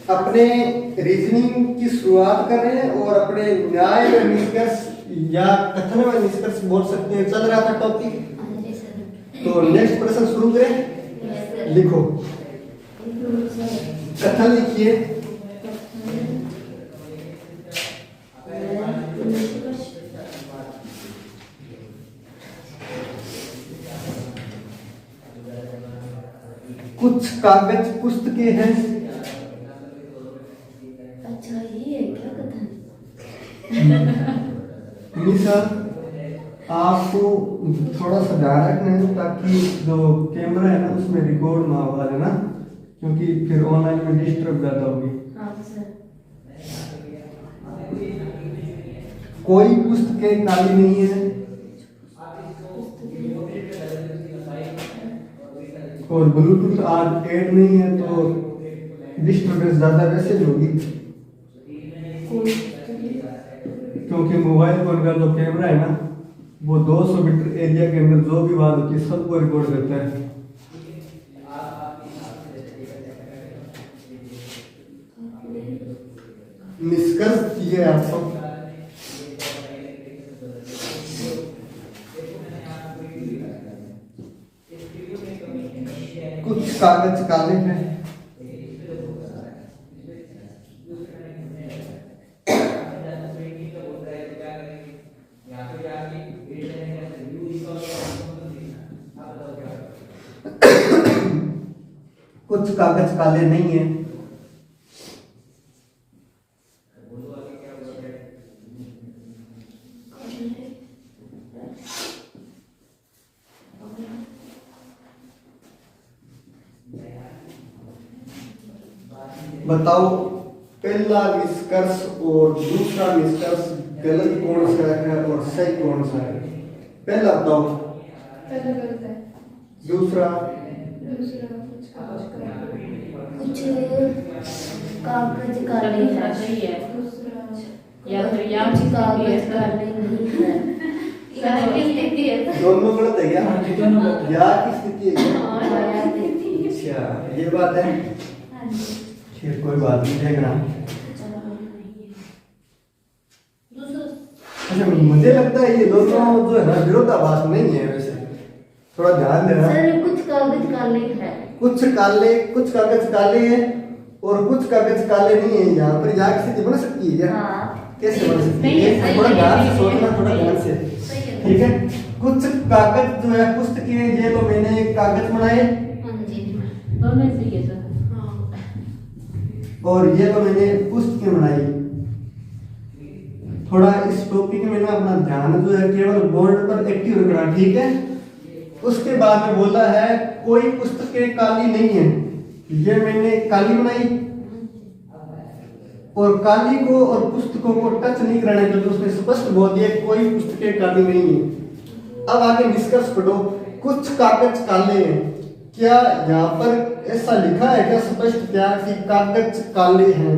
अपने रीजनिंग की शुरुआत कर रहे हैं और अपने न्याय व निष्कर्ष या कथन व निष्कर्ष बोल सकते हैं, चल रहा था टॉपिक। तो नेक्स्ट प्रश्न शुरू करें। लिखो, कथन लिखिए। कुछ कागज पुस्तकें हैं। अच्छा, ये है क्या कथन? निशा, आपको थोड़ा सा ध्यान रखना है ताकि जो कैमरा है ना उसमें रिकॉर्ड ना हो है ना, क्योंकि फिर ऑनलाइन में डिस्टर्ब ज्यादा होगी। हाँ सर। कोई पुस्तकें काली नहीं है और ब्लूटूथ आज ऐड नहीं है तो डिस्टर्बेंस ज्यादा वैसे भी होगी, क्योंकि मोबाइल फोन का जो कैमरा है ना वो 200 मीटर एरिया के अंदर जो भी बात होती है सबको रिकॉर्ड करता है। निष्कर्ष ये आप सब कुछ कागज काले हैं। कुछ कागज काले नहीं है। बताओ पहला निष्कर्ष और दूसरा निष्कर्ष गलत कौन सा है और सही कौन सा है? पहला बताओ। पहला गलत है। दूसरा कुछ कागज काले हैं। सही है। या फिर कुछ कागज काले नहीं है। दोनों गलत है क्या? या की स्थिति है क्या? या स्थिति। अच्छा, ये बात है। फिर कोई बात नहीं, देखना। अच्छा, मुझे लगता है ये दोनों जो है ना विरोधाभास नहीं है, वैसे थोड़ा ध्यान देना। सर कुछ कागज काले हैं। कुछ कागज काले हैं और कुछ कागज काले नहीं है। यहाँ पर यहाँ की स्थिति बन सकती है क्या? हाँ। कैसे बन सकती नहीं है, है? सही थोड़ा है, ध्यान से सही है, सोचना, थोड़ा ध्यान से। सही है। ठीक है, कुछ कागज जो है पुस्तकें, ये लो मैंने कागज बनाए हाँ जी। दोनों सही है सर। और ये लो मैंने पुस्तकें बनाई। थोड़ा इस टॉपिक में ना अपना ध्यान जो है केवल बोर्ड पर एक्टिव रखना, ठीक है। उसके बाद में बोला है कोई पुस्तकें काली नहीं है। ये मैंने काली बनाई और काली को और पुस्तकों को टच नहीं कराने के लिए उसने स्पष्ट बोल दिया कोई पुस्तकें काली नहीं है। अब आगे निष्कर्ष पढ़ो। कुछ कागज काले हैं। क्या यहाँ पर ऐसा लिखा है क्या स्पष्ट क्या कि कागज काले हैं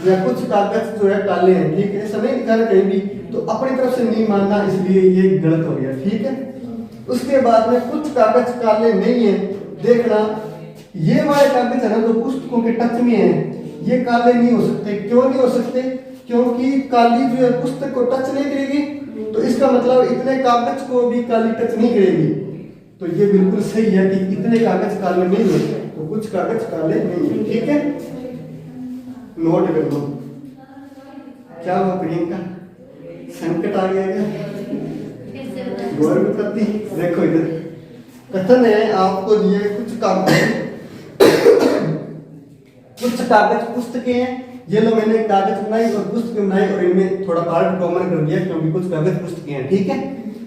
या कुछ कागज जो है काले हैं? ठीक है, ऐसा नहीं लिखा है कहीं भी, तो अपनी तरफ से नहीं मानना, इसलिए ये गलत हो गया। ठीक है, उसके बाद में कुछ कागज काले नहीं है। देखना, ये वाले कागज है ना जो पुस्तकों के टच में है, ये काले नहीं हो सकते। क्यों नहीं हो सकते? क्योंकि काली जो है पुस्तक को टच नहीं करेगी, तो इसका मतलब इतने कागज को भी काली टच नहीं करेगी। तो ये बिल्कुल सही है कि इतने कागज काले नहीं है, तो कुछ कागज काले नहीं है। ठीक है, नोट कर लो। क्या हुआ प्रियंका, संकट आ गया क्या? गौर करती, देखो इधर कथन है आपको दिए कुछ कागज पुस्तकें हैं। ये लो मैंने कागज बनाई और पुस्तकें बनाई और इनमें थोड़ा पार्ट कॉमन कर दिया क्योंकि कुछ कागज पुस्तकें हैं। ठीक है,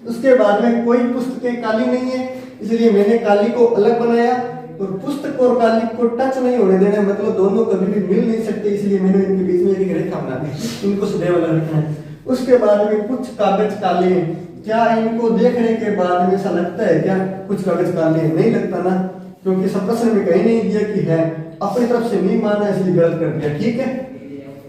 उसके बाद में कोई पुस्तकें काली नहीं है, इसलिए मैंने काली को अलग बनाया और पुस्तक और काली को टच नहीं होने देना, मतलब दोनों कभी भी मिल नहीं सकते, इसलिए मैंने इनके बीच में एक रेखा बना दी, इनको सदैव अलग रखना है। उसके बाद में कुछ कागज काले हैं। क्या इनको देखने के बाद में ऐसा लगता है क्या कुछ कागज काले हैं? नहीं लगता ना, क्योंकि सब प्रश्न में कहीं नहीं दिया कि है, अपनी तरफ से नहीं माना इसलिए गलत कर दिया। ठीक है,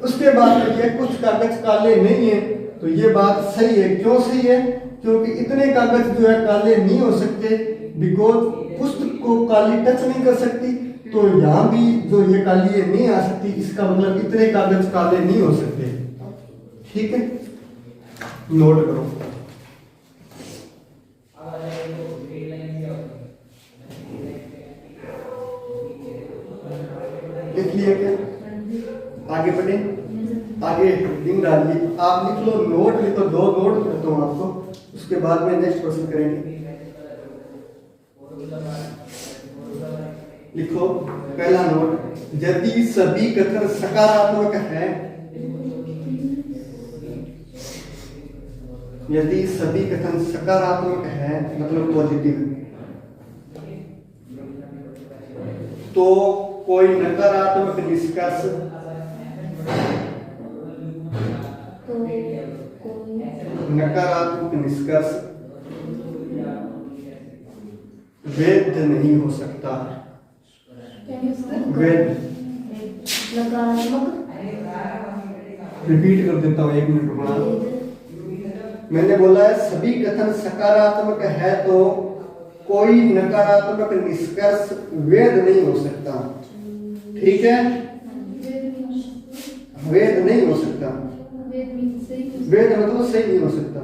उसके बाद में ये कुछ कागज काले नहीं है, तो ये बात सही है। क्यों सही है? क्योंकि इतने कागज जो है काले नहीं हो सकते, बिकॉज पुस्तक को काली टच नहीं कर सकती, तो यहाँ भी जो ये काली है नहीं आ सकती, इसका मतलब इतने कागज काले नहीं हो सकते। ठीक है, नोट करो। लिख लिया क्या? आगे बढ़े, आगे हेडिंग डालिए। आप लिख लो, नोट लिखो, 2 नोट करता हूँ आपको, उसके बाद में नेक्स्ट क्वेश्चन करेंगे। लिखो पहला नोट, यदि सभी कथन सकारात्मक है, यदि सभी कथन सकारात्मक है मतलब पॉजिटिव, तो कोई नकारात्मक निष्कर्ष वैध नहीं हो सकता। वैध, रिपीट कर देता हूँ, 1 मिनट रुकना। मैंने बोला है सभी कथन सकारात्मक है तो कोई नकारात्मक निष्कर्ष वैध नहीं हो सकता। ठीक है, वैध नहीं हो सकता, वैध मतलब सही नहीं हो सकता।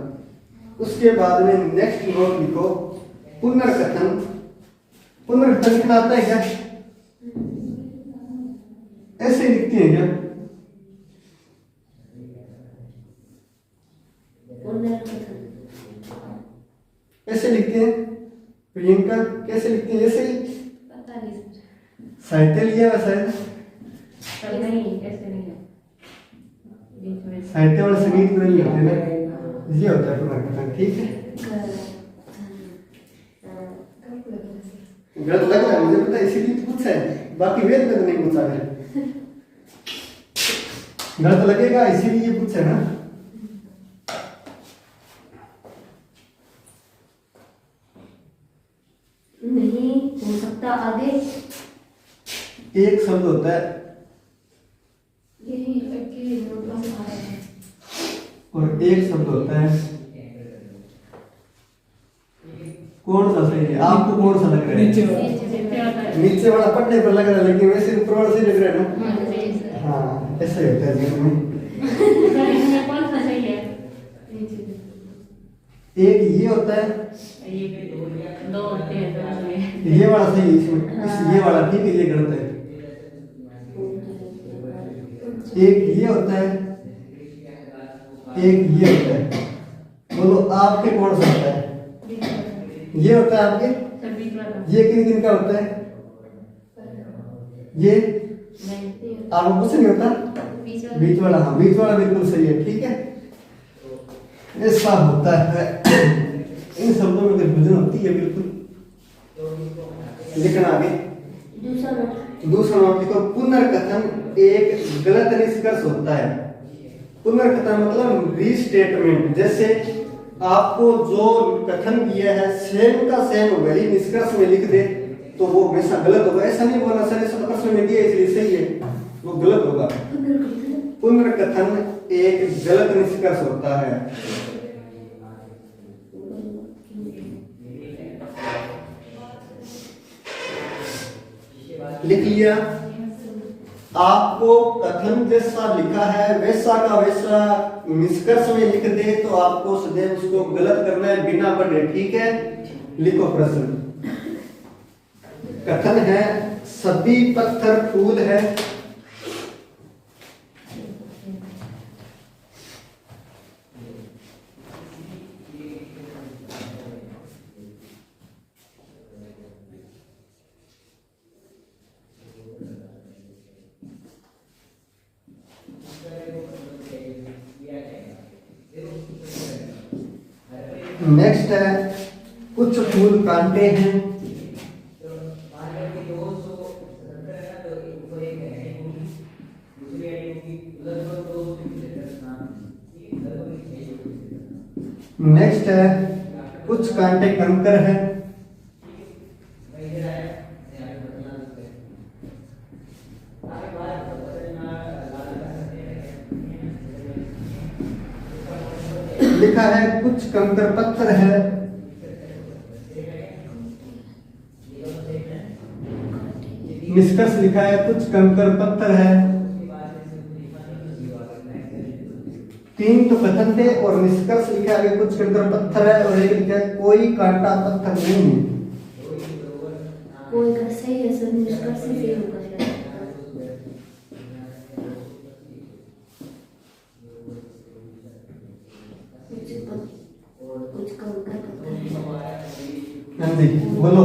उसके बाद में नेक्स्ट नोट लिखो, पुनर्कथन। पुनर्कथन लिखना आता है क्या? ऐसे लिखती है क्या? ऐसे लिखते हैं प्रियंका, कैसे लिखते हैं? ऐसे ही पता नहीं साहित्य लिया हुआ शायद, नहीं ऐसे नहीं है, साहित्य वाले संगीत में नहीं होते ना, ये होता है पुनर्कथन। ठीक है, गलत लग रहा है मुझे पता है, इसीलिए तो पूछा है, बाकी वेद में तो नहीं पूछा है। गलत लगेगा इसीलिए पूछा है ना। नहीं हो सकता। आगे एक शब्द होता है यही और एक शब्द होता है, कौन सा सही है? आपको कौन सा लग रहा है? नीचे वाला पढ़ने पर लग रहा है, लेकिन वैसे ऊपर वाला सही लग रहा है ना। हाँ, ऐसा ही होता है जीवन में। कौन सा सही है? एक ये होता है, दो होते हैं, ये वाला सही है इसमें, ये वाला ठीक है, ये गलत है। एक ये होता है, एक ये होता है। बोलो आपके कौन सा होता है? ये होता है आपके। ये किन किन का होता है? ये आपको कुछ नहीं होता, बीच वाला। हाँ, बीच वाला बिल्कुल सही है। ठीक है, ऐसा होता है। इन शब्दों में कंफ्यूजन होती है बिल्कुल। लिखना आगे, दूसरा नोट लिखो, पुनर्कथन एक गलत निष्कर्ष होता है। पुनर्कथन मतलब रीस्टेटमेंट, जैसे आपको जो कथन दिया है सेम का सेम वही निष्कर्ष में लिख दे तो वो हमेशा गलत होगा। ऐसा नहीं बोलना सर ऐसा प्रश्न में दिया इसलिए सही है, वो गलत होगा। पुनर्कथन एक गलत निष्कर्ष होता है। लिख लिया। आपको कथन जैसा लिखा है वैसा का वैसा निष्कर्ष में लिख दे तो आपको सदैव उसको गलत करना है बिना पढ़े। ठीक है, लिखो प्रश्न। कथन है सभी पत्थर फूल है, नेक्स्ट है कुछ फूल कांटे हैं, नेक्स्ट है कुछ कांटे कंकर है, लिखा है कुछ कंकर पत्थर है, निष्कर्ष लिखा है कुछ कंकर पत्थर है। 3 तो कथन थे और निष्कर्ष लिखा है कुछ कंकर पत्थर है और एक लिखा है कोई कांटा पत्थर नहीं है। कोई का सही है सर, निष्कर्ष सही होगा शायद। कुछ कंकर पत्थर है। हाँ जी, बोलो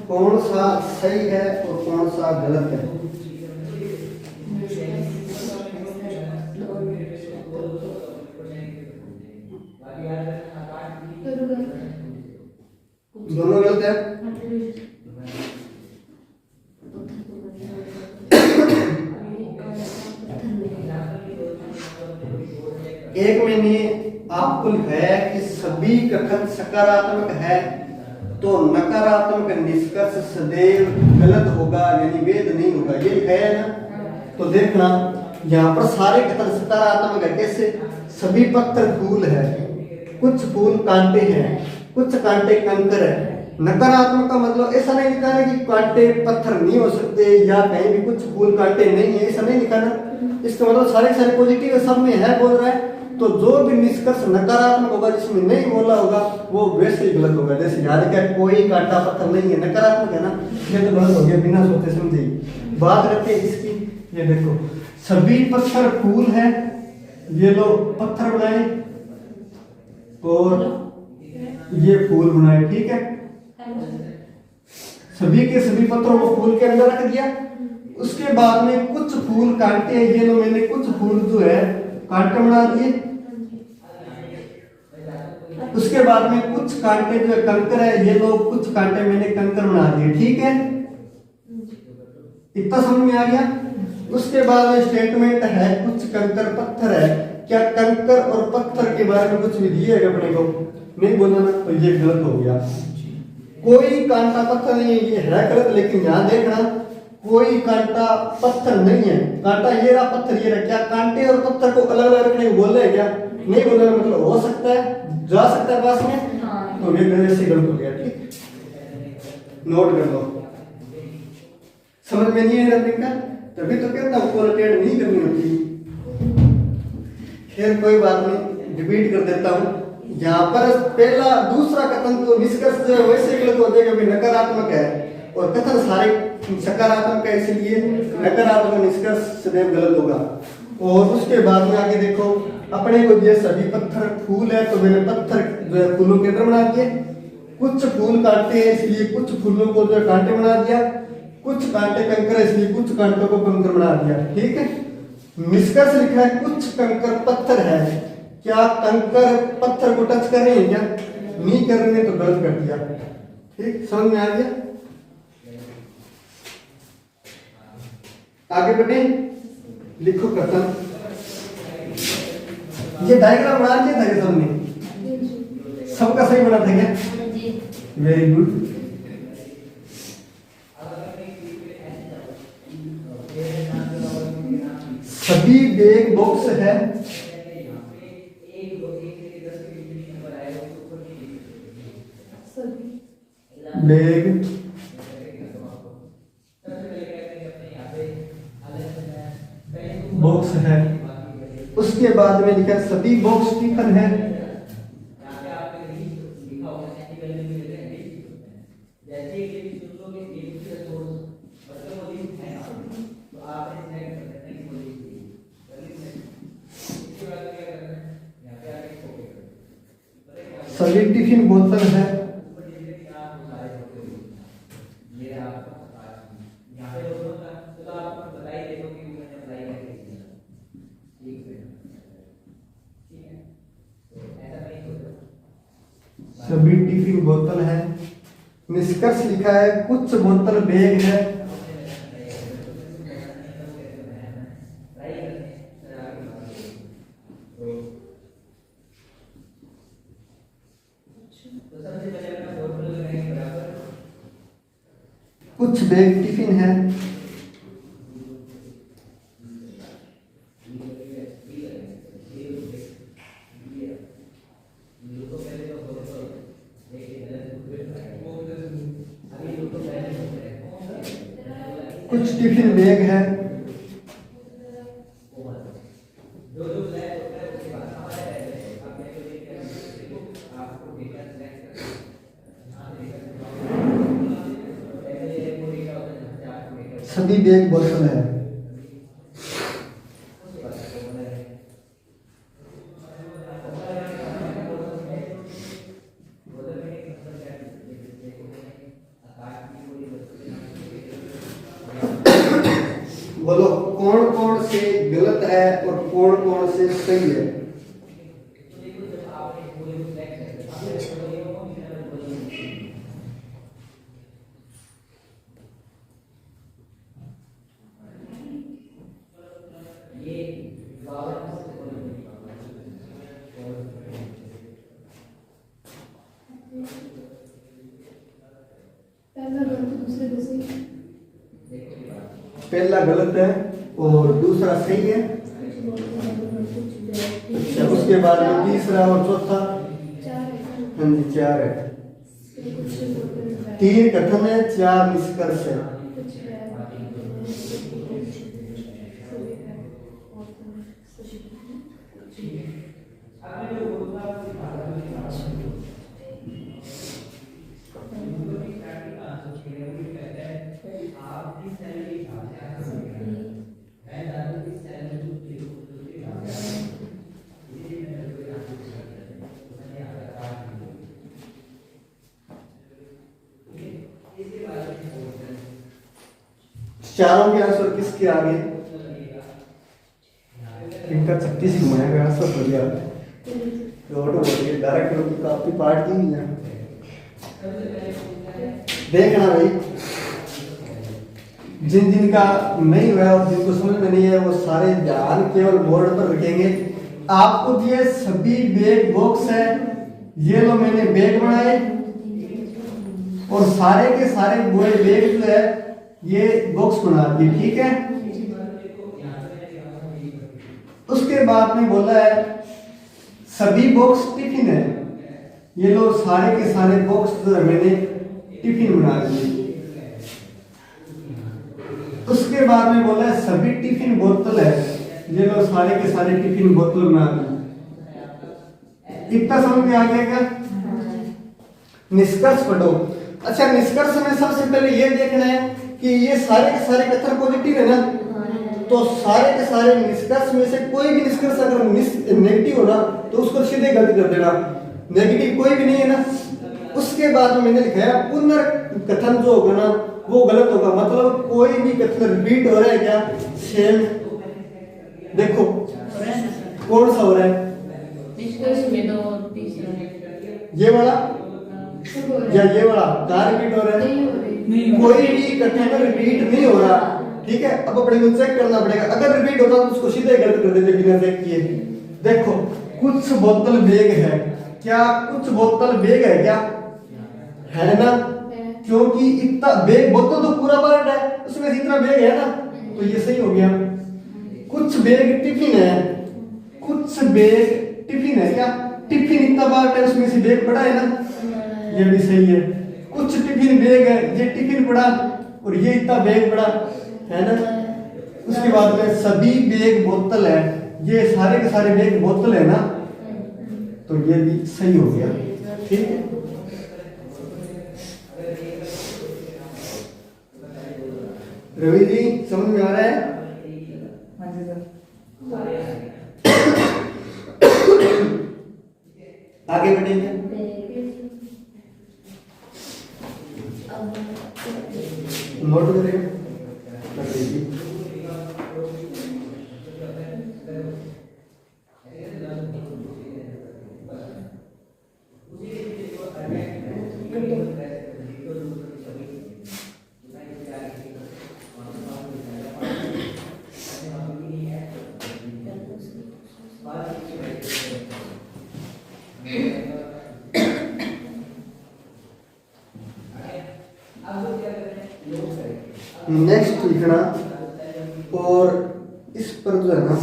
कौन सा सही है और कौन सा गलत है। दोनों गलत है। एक मैंने आपको लिखा है कि सभी कथन सकारात्मक है तो नकारात्मक निष्कर्ष सदैव गलत होगा, यानी वेद नहीं होगा, ये लिखा है ना। तो देखना यहाँ पर सारे कथन सकारात्मक है। कैसे? सभी पत्थर फूल है, कुछ फूल कांटे हैं, कुछ कांटे कंकर है। नकारात्मक का मतलब ऐसा नहीं लिखा है कि कांटे पत्थर नहीं हो सकते या कहीं भी कुछ फूल कांटे नहीं है, ऐसा नहीं लिखा ना। इसका मतलब सारे पॉजिटिव सब में है बोल रहा है। तो जो भी निष्कर्ष नकारात्मक होगा, जिसमें नहीं बोला होगा, वो वैसे ही गलत होगा। जैसे याद क्या कोई कांटा पत्थर नहीं है, नकारात्मक है ना, ये तो गलत हो गया बिना सोचे समझे। बात करते हैं इसकी, ये देखो सभी पत्थर फूल है, ये लोग पत्थर बनाए और ये फूल बनाए, ठीक है। सभी के सभी पत्थरों को फूल के अंदर रख दिया। उसके बाद में कुछ फूल कांटे हैं, ये लो मैंने कुछ फूल जो है कांटे बना दिए। उसके बाद में कुछ कांटे जो है कंकर है, ये लोग कुछ कांटे मैंने कंकर बना दिए, ठीक है। इतना समझ में आ गया। उसके बाद में स्टेटमेंट है कुछ कंकर पत्थर है। क्या कंकर और पत्थर के बारे में कुछ भी दिए है अपने को? नहीं बोला ना, तो ये गलत हो गया। कोई कांटा पत्थर नहीं है, ये है गलत। लेकिन यहाँ देखना कोई कांटा पत्थर नहीं है। कांटा ये रहा, पत्थर ये रहा। क्या कांटे और पत्थर को अलग अलग रखने को बोले क्या? नहीं बोले, मतलब हो सकता है, जा सकता है पास में, तो ये गलत से गलत हो गया, ठीक। नोट कर लो, समझ में नहीं है रखने का, तभी तो कहता हूँ कोलटेड नहीं करनी होती। खैर कोई बात नहीं, रिपीट कर देता हूँ। यहाँ पर पहला दूसरा कथन तो निष्कर्ष जो है वैसे गलत हो जाएगा, नकारात्मक है, और कथन सारे सकारात्मक है, इसलिए नकारात्मक निष्कर्ष सदैव गलत होगा। और उसके बाद में आगे देखो, अपने को दिए सभी पत्थर फूल है, तो मैंने पत्थर जो है फूलों के अंदर बना दिए। कुछ फूल कांटे हैं, इसलिए कुछ फूलों को जो है कांटे बना दिया। कुछ कांटे कंकर है, इसलिए कुछ कांटों को कंकर बना दिया, ठीक है। निष्कर्ष लिखा है कुछ कंकर पत्थर है। क्या कंकर पत्थर को टच कर रहे हैं? क्या नहीं कर रहे हैं, तो गलत कर दिया, ठीक। समझ में आ गया? आगे बढ़े, लिखो कथन। ये डायग्राम बना दिया था क्या सबने? सबका सही बना था क्या? Very good. सभी बैग बॉक्स है। बैग बॉक्स है। उसके बाद में लिखा सभी बॉक्स टिफिन है। सभी टिफिन बोतल है। सभी टिफिन बोतल है। निष्कर्ष लिखा है कुछ बोतल बैग है। कुछ बैग टिफिन है। कुछ टिफिन बैग है, सभी बैग बोतल है। बोलो कौन कौन से गलत है और कौन कौन से सही है। पहला गलत है और दूसरा सही है। उसके बाद में तीसरा और चौथा, हाँ जी 4 है। 3 कथन है, 4 निष्कर्ष है। चारों के आंसर किसके आगे? इनका 36 घुमाया गया आंसर हो गया। तो ऑटो बोलिए डायरेक्ट लोग की आपकी पार्ट की नहीं है। देखना भाई, जिन जिन का नहीं हुआ और जिनको समझ में नहीं है वो सारे ध्यान केवल बोर्ड पर रखेंगे। आपको दिए सभी बैग बॉक्स है, ये लो मैंने बैग बनाए और सारे के सारे बैग जो है ये बॉक्स बना दिए, ठीक है। उसके बाद में बोला है सभी बॉक्स टिफिन है, ये लो सारे के सारे बॉक्स जो है मैंने टिफिन बना दिए। उसके बाद में बोला है सभी टिफिन बोतल है, ये लो सारे के सारे टिफिन बोतल बना दिए। इतना समझ में आ गया क्या? निष्कर्ष पढ़ो। अच्छा, निष्कर्ष में सबसे पहले ये देखना है कि ये सारे के सारे कथन पॉजिटिव है ना, तो सारे के सारे निष्कर्ष में से कोई भी निष्कर्ष अगर नेगेटिव हो ना तो उसको सीधे गलत कर देना, नेगेटिव कोई भी नहीं है ना। उसके बाद में मैंने लिखा है पुनर्कथन जो होगा ना वो गलत होगा, मतलब कोई भी कथन रिपीट हो रहा है क्या? सेम। देखो कौन सा हो रहा है? निष्कर्ष में 2 और तीसरा ये वाला या ये वाला कहाँ रिपीट हो रहा है? कोई भी कथन रिपीट नहीं हो रहा, ठीक है। अब अपने को चेक करना पड़ेगा, अगर रिपीट होता तो उसको सीधे गलत कर देते बिना चेक किए। देखो कुछ बोतल बैग है, क्या कुछ बोतल बैग है क्या? है ना, क्योंकि इतना बैग बोतल तो पूरा पार्ट है, उसमें इतना बैग है ना, तो ये सही हो गया। कुछ बैग टिफिन है, कुछ बैग टिफिन है क्या? टिफिन इतना पार्ट है, उसमें से बैग पड़ा है ना, ये भी सही है। कुछ टिफिन बैग है, ये टिफिन पड़ा और ये इतना बैग पड़ा है ना। उसके बाद में सभी बैग बोतल है, ये सारे के सारे बैग बोतल है ना, तो ये भी सही हो गया, ठीक है। रवि जी समझ में आ रहा है? हाँ जी सर। आगे बढ़ेंगे। नोट करें। नेक्स्ट लिखना और इस पर जो है ना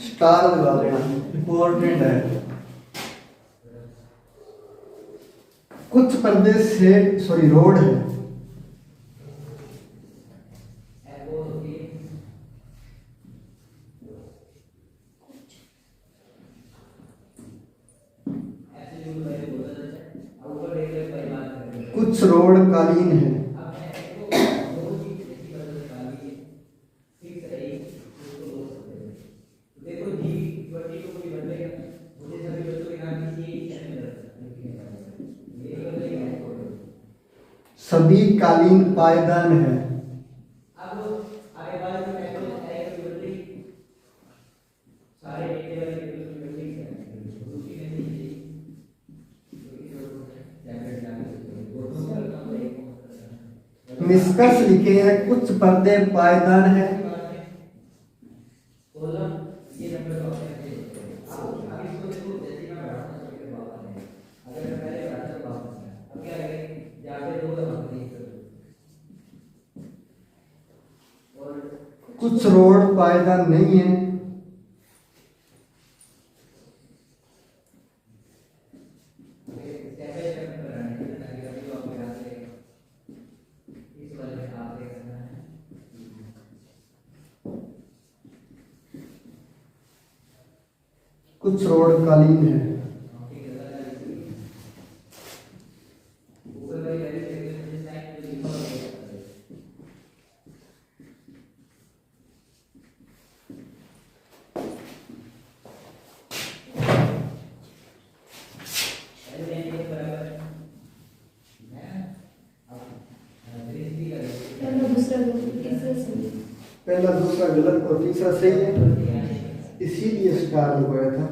स्टार लगा देना, इंपॉर्टेंट है। कुछ प्रदेश से रोड है, कुछ रोड कालीन है। सभी कालीन पायदान है। निष्कर्ष लिखे हैं कुछ पर्दे पायदान है। कुछ रोड पायदान नहीं है। कुछ रोड कालीन है। पहला दूसरा गलत और तीसरा सही है, इसीलिए स्टार लगाया था।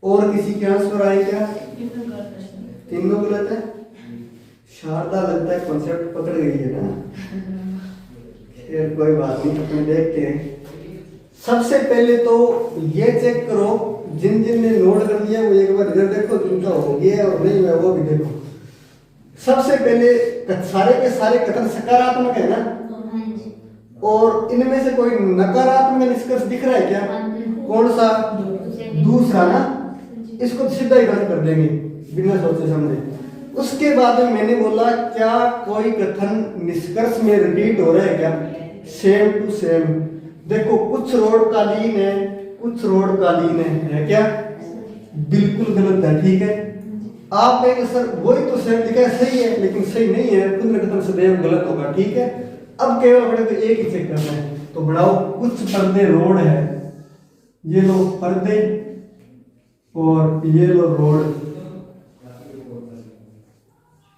और किसी के आंसर आए क्या? तीनों गलत है। शारदा लगता है कॉन्सेप्ट पकड़ गई है ना। फिर कोई बात नहीं, अपने देखते हैं। सबसे पहले तो ये चेक करो, जिन जिन ने नोट कर दिया वो एक बार इधर देखो, जिनका हो गया और नहीं हुआ वो भी देखो। सबसे पहले सारे के सारे कथन सकारात्मक है ना, और इनमें से कोई नकारात्मक निष्कर्ष दिख रहा है क्या? कौन सा? दूसरा ना, इसको सीधा ही रद्द कर देंगे बिना सोचे समझे। उसके बाद में मैंने बोला क्या कोई कथन निष्कर्ष में रिपीट हो रहा है क्या? Same to same. देखो कुछ रोड कालीन है, कुछ रोड कालीन है क्या? बिल्कुल गलत है, ठीक है। आप कहेंगे सर वही तो सेम लिखा है, सही है, लेकिन सही नहीं है, पुनर्कथन सदैव गलत होगा, ठीक है। अब केवल बड़े को एक ही चेक करना है, तो बढ़ाओ कुछ पर्दे रोड है, ये लो पर्दे और ये लो रोड।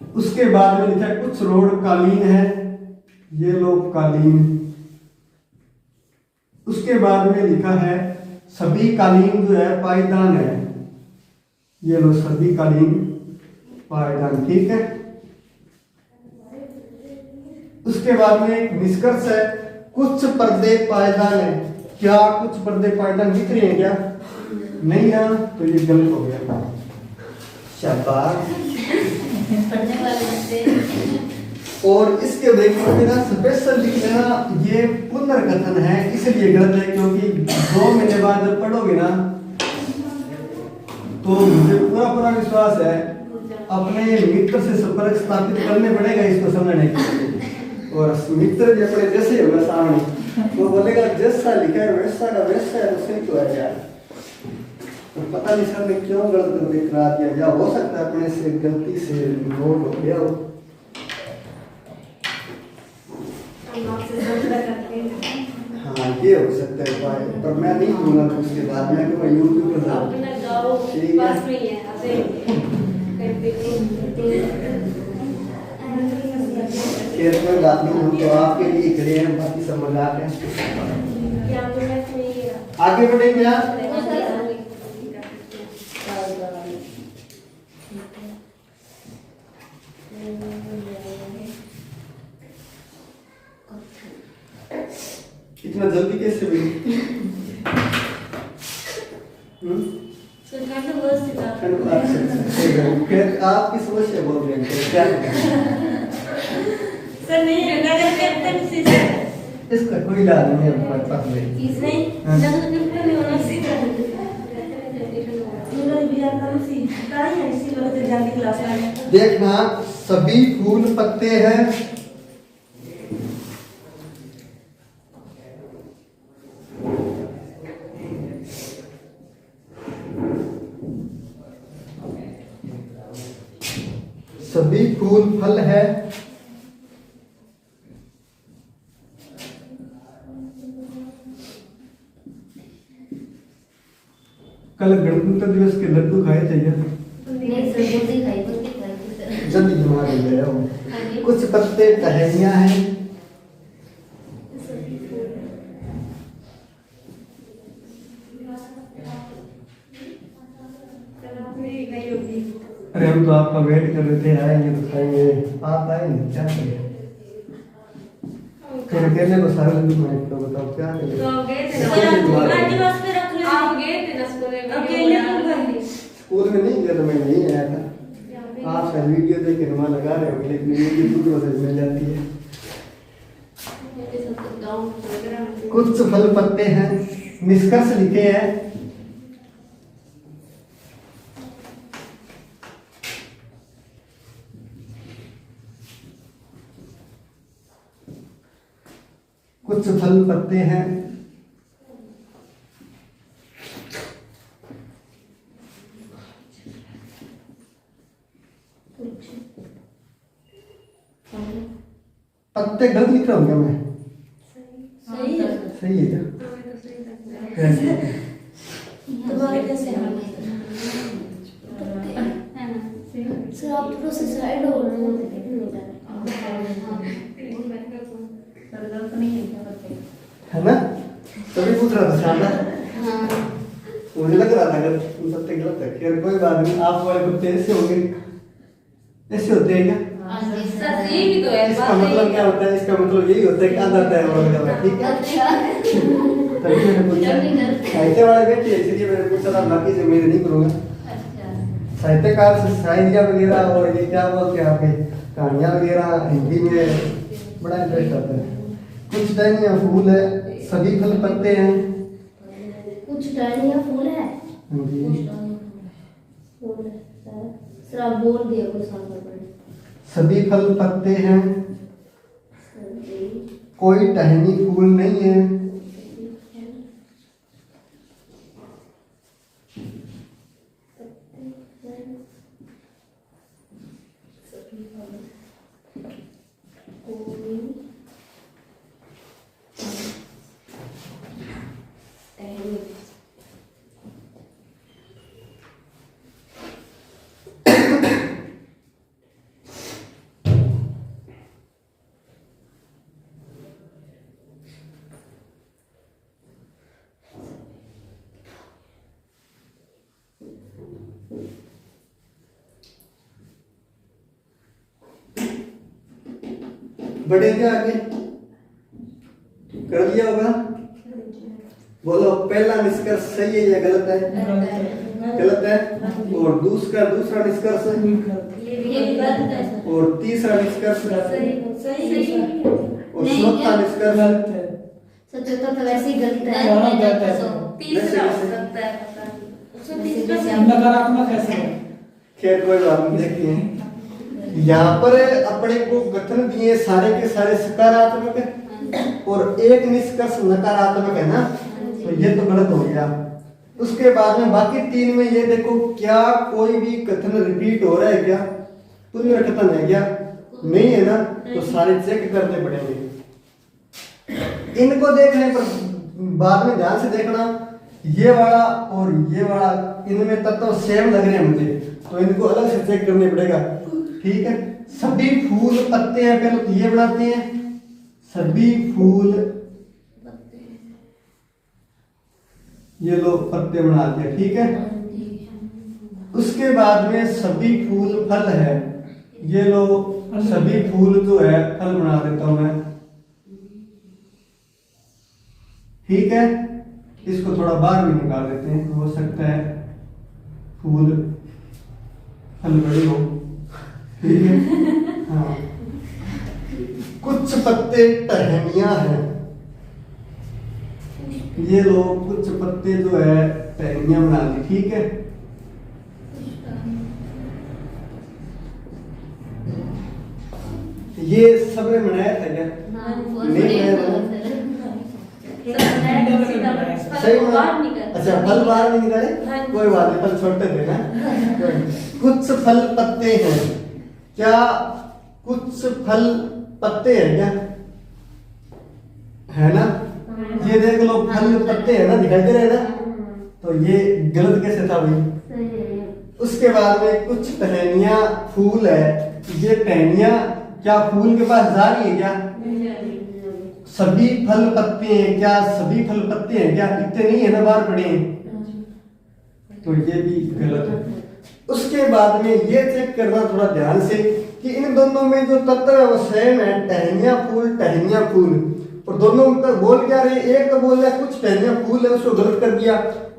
उसके बाद में लिखा है कुछ रोड कालीन है, ये लो कालीन। उसके बाद में लिखा है सभी कालीन जो है पायदान है, ये लो सभी कालीन पायदान, ठीक है। उसके बाद में एक निष्कर्ष है कुछ पर्दे पायदान है। क्या कुछ पर्दे पायदान दिख रहे हैं क्या? नहीं ना, तो ये गलत हो गया। शाबाश। और इसके देखना स्पेशल लिख लेना, ये पुनर्कथन है इसलिए गलत है, क्योंकि 2 महीने बाद जब पढ़ोगे ना तो मुझे पूरा पूरा विश्वास है अपने मित्र से संपर्क स्थापित करने पड़ेगा इसको समझने के लिए। और मित्र भी अपने जैसे होगा सामने, वो बोलेगा जैसा लिखा है वैसा का वैसा है, तो सही तो है यार। तो पता नहीं सर ने क्यों गलत कर दिखा दिया, या हो सकता है अपने से गलती से नोट हो गया हो। हाँ ये हो सकता है भाई, पर मैं नहीं दूंगा तो उसके बाद में कि मैं यूट्यूब पर जाऊँ। ठीक है, खैर कोई बात नहीं, हम तो आपके लिए खड़े हैं, बाकी सब मजाक है। आगे बढ़ेंगे आप। इतना जल्दी कैसे हुई? फिर आप किस समस्या बोल रहे हैं क्या? सर नहीं नगर कीर्तन से इसका कोई इलाज नहीं है हमारे पास में। इसने नगर कीर्तन में होना सीधा देखना सभी फूल पत्ते हैं, सभी फूल फल है। कल गणतंत्र दिवस के लड्डू खाए थे क्या? नहीं सर, बुंदी खाई सर। जल्दी बीमार हो गया हो। हाँ जी। कुछ पत्ते टहनियां हैं। अरे हम तो आपका वेट कर रहे थे, आएंगे तो खाएंगे, आप आए नहीं, क्या करें? फिर अकेले को सारे लड्डू खाए तो बताओ क्या करें? स्कूल में नहीं गया तो मैं नहीं आया था। आप शायद वीडियो देख के रुमाल लगा रहे हो, लेकिन वीडियो दूर से मिल जाती है। कुछ फल पत्ते हैं, निष्कर्ष लिखे हैं। कुछ फल पत्ते हैं। पत्ते गलत लिख रहा हूँ क्या मैं? सही है। सही है क्या? सर आप थोड़ा सा साइड हो रहे हो। है ना? तभी पूछ रहा था शानदार। हाँ। मुझे लग रहा था अगर तुम पत्ते गलत है, खैर कोई बात नहीं। आप वाले पत्ते ऐसे होंगे, ऐसे होते हैं क्या? इसका मतलब क्या होता है? इसका मतलब यही होता है कि आधा तय हो गया, ठीक है? तभी मैंने पूछा। साहित्य वाले बैठे इसलिए मैंने पूछा था, बाकी से उम्मीद नहीं करूँगा। साहित्यकार से शायरिया वगैरह और ये क्या बोलते हैं आपके कहानियाँ वगैरह हिंदी में बड़ा इंटरेस्ट आता है। कुछ टहनियाँ फूल है, सभी फल पत्ते हैं। कुछ टहनियाँ फूल है। फूल है सर, आप बोल दिया कुछ साल पहले। सभी फल पत्ते हैं, सभी कोई टहनी फूल नहीं है। बढ़े क्या आगे? कर लिया होगा? बोलो पहला निष्कर्ष सही है या गलत है? गलत है। और दूसरा निष्कर्ष और तीसरा निष्कर्ष और चौथा निष्कर्ष चौथा तो वैसे ही गलत है। नकारात्मक कैसे है? खैर कोई बात नहीं, देखते हैं। यहाँ पर अपने को कथन दिए सारे के सारे सकारात्मक है और एक निष्कर्ष नकारात्मक है ना, तो ये तो गलत हो गया। उसके बाद में बाकी तीन में ये देखो, क्या कोई भी कथन रिपीट हो रहा है क्या? पुनर्कथन है क्या? नहीं है ना, तो सारे चेक करने पड़ेंगे। इनको देखने पर बाद में ध्यान से देखना, ये वाला और ये वाला इनमें तत्व सेम लग रहे हैं मुझे, तो इनको अलग से चेक करने पड़ेगा, ठीक है? सभी फूल पत्ते हैं, पहले तो ये बनाते हैं, सभी फूल ये लो पत्ते बना दिए, ठीक है? उसके बाद में सभी फूल फल है, ये लो सभी फूल जो है फल बना देता हूं मैं, ठीक है? इसको थोड़ा बाहर भी निकाल देते हैं, हो सकता है फूल फल बड़े हो, ठीक है? हाँ। कुछ पत्ते टहनियां हैं, ये लो कुछ पत्ते जो है टहनियां बना दी, ठीक है? ये सबने बनाया था क्या? नहीं बनाया। सही में? अच्छा फल बाहर नहीं निकाले, कोई बात नहीं, फल छोटे थे ना। कुछ फल पत्ते हैं, क्या कुछ फल पत्ते हैं क्या? है ना? ये देख लो फल पत्ते हैं ना, दिखाई दे रहे हैं ना? तो ये गलत कैसे था भाई? उसके बाद में कुछ टहनियां फूल है, ये टहनियां क्या फूल के पास जा रही है क्या? सभी फल पत्ते हैं क्या? सभी फल पत्ते हैं क्या? इतने नहीं है ना, बाहर पड़े हैं, तो ये भी गलत है। उसके बाद में ये चेक करना थोड़ा ध्यान से कि इन दोनों में जो तत्व है वो सेम है, टहनियां फूल, और दोनों का बोल क्या रहे? एक तो बोल रहा है कुछ टहनियां फूल है, उसको गलत कर दिया।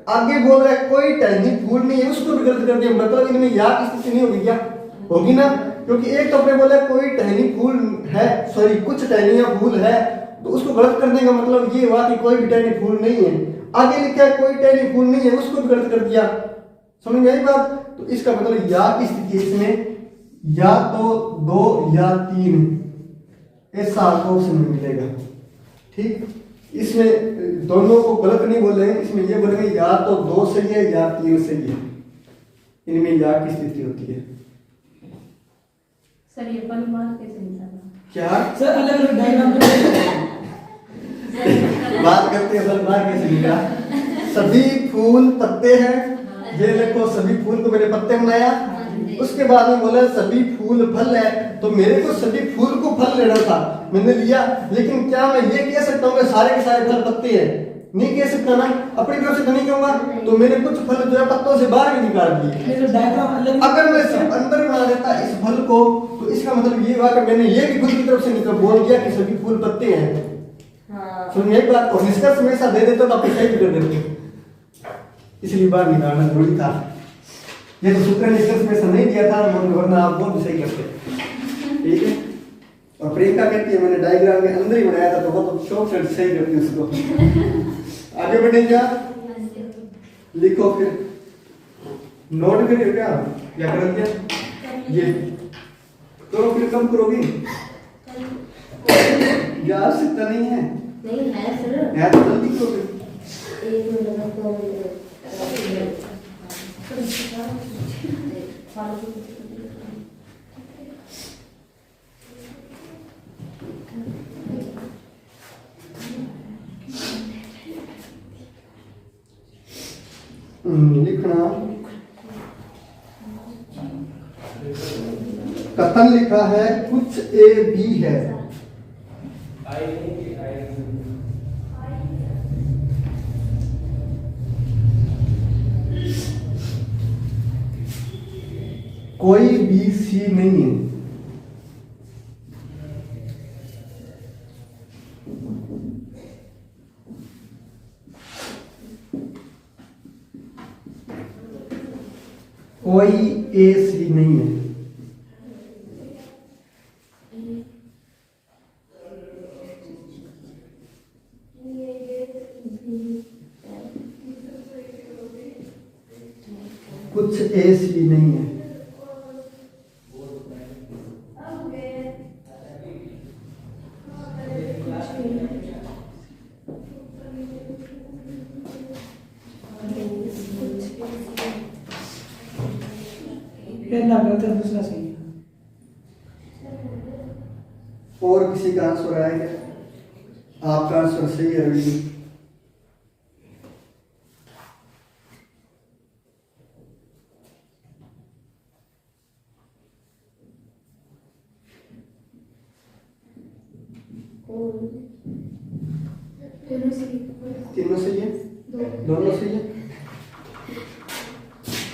आगे बोल रहा है कोई टहनी फूल नहीं है, उसको भी गलत कर दिया। मतलब इनमें या की स्थिति नहीं होगी क्या? होगी ना, क्योंकि एक तो अपने बोला कोई टहनी फूल है, सॉरी कुछ टहनियां फूल है, तो उसको गलत करने का मतलब ये हुआ कि कोई भी टहनी फूल नहीं है। आगे लिखा है कोई टहनी फूल नहीं है, उसको भी गलत कर दिया। समझ में आई बात? तो इसका मतलब या की स्थिति इसमें या तो 2 या 3, ऐसा आपको ऑप्शन में मिलेगा। ठीक, इसमें दोनों को गलत नहीं बोलेंगे, इसमें ये बोलेंगे या तो 2 सही है या 3 सही है। इनमें या की स्थिति होती है। सर ये परिमाण कैसे निकालना? क्या सर अलग अलग डायग्राम बात करते हैं परिमाण कैसे निकला? सभी फूल पत्ते हैं, ये देखो सभी फूल को मैंने पत्ते बनाया। उसके बाद में बोला सभी फूल फल है, तो मेरे को सभी फूल को फल लेना था, मैंने लिया। लेकिन क्या मैं ये कह सकता हूँ सारे के सारे फल पत्ते हैं? नहीं कह सकता ना, अपनी तरफ से तो नहीं कहूंगा। तो मैंने कुछ फल जो है पत्तों से बाहर भी निकाल दिए। डायग्राम अलग। अगर मैं सिर्फ अंदर बना देता इस फल को, तो इसका मतलब ये हुआ कि मैंने ये भी खुद की तरफ से निकल बोल दिया कि सभी फूल पत्ते हैं। सुनिए एक बात, और निष्कर्ष हमेशा दे देते तो आप सही भी कर देते, इसलिए बाहर निकालना जरूरी था। ये तो सूत्र निष्कर्ष में से नहीं दिया था, वरना आप बहुत सही करते। ठीक है, और प्रियंका कहती है मैंने डायग्राम के अंदर ही बनाया था, तो बहुत शौक से सही करती है उसको। आगे बढ़ेंगे, लिखो फिर, नोट करिए क्या कर दिया ये, तो फिर कम करोगी या आवश्यकता नहीं है? नहीं है सर, है तो जल्दी करो फिर। एक मिनट तो लिखना कथन लिखा है कुछ ए बी है। कोई बी सी नहीं है। कोई ए सी नहीं है। कुछ ए सी नहीं है। पहला गलत है, दूसरा सही है। और किसी का आंसर आया क्या? आपका आंसर सही है रवि। तीनों सही है, दोनों सही है।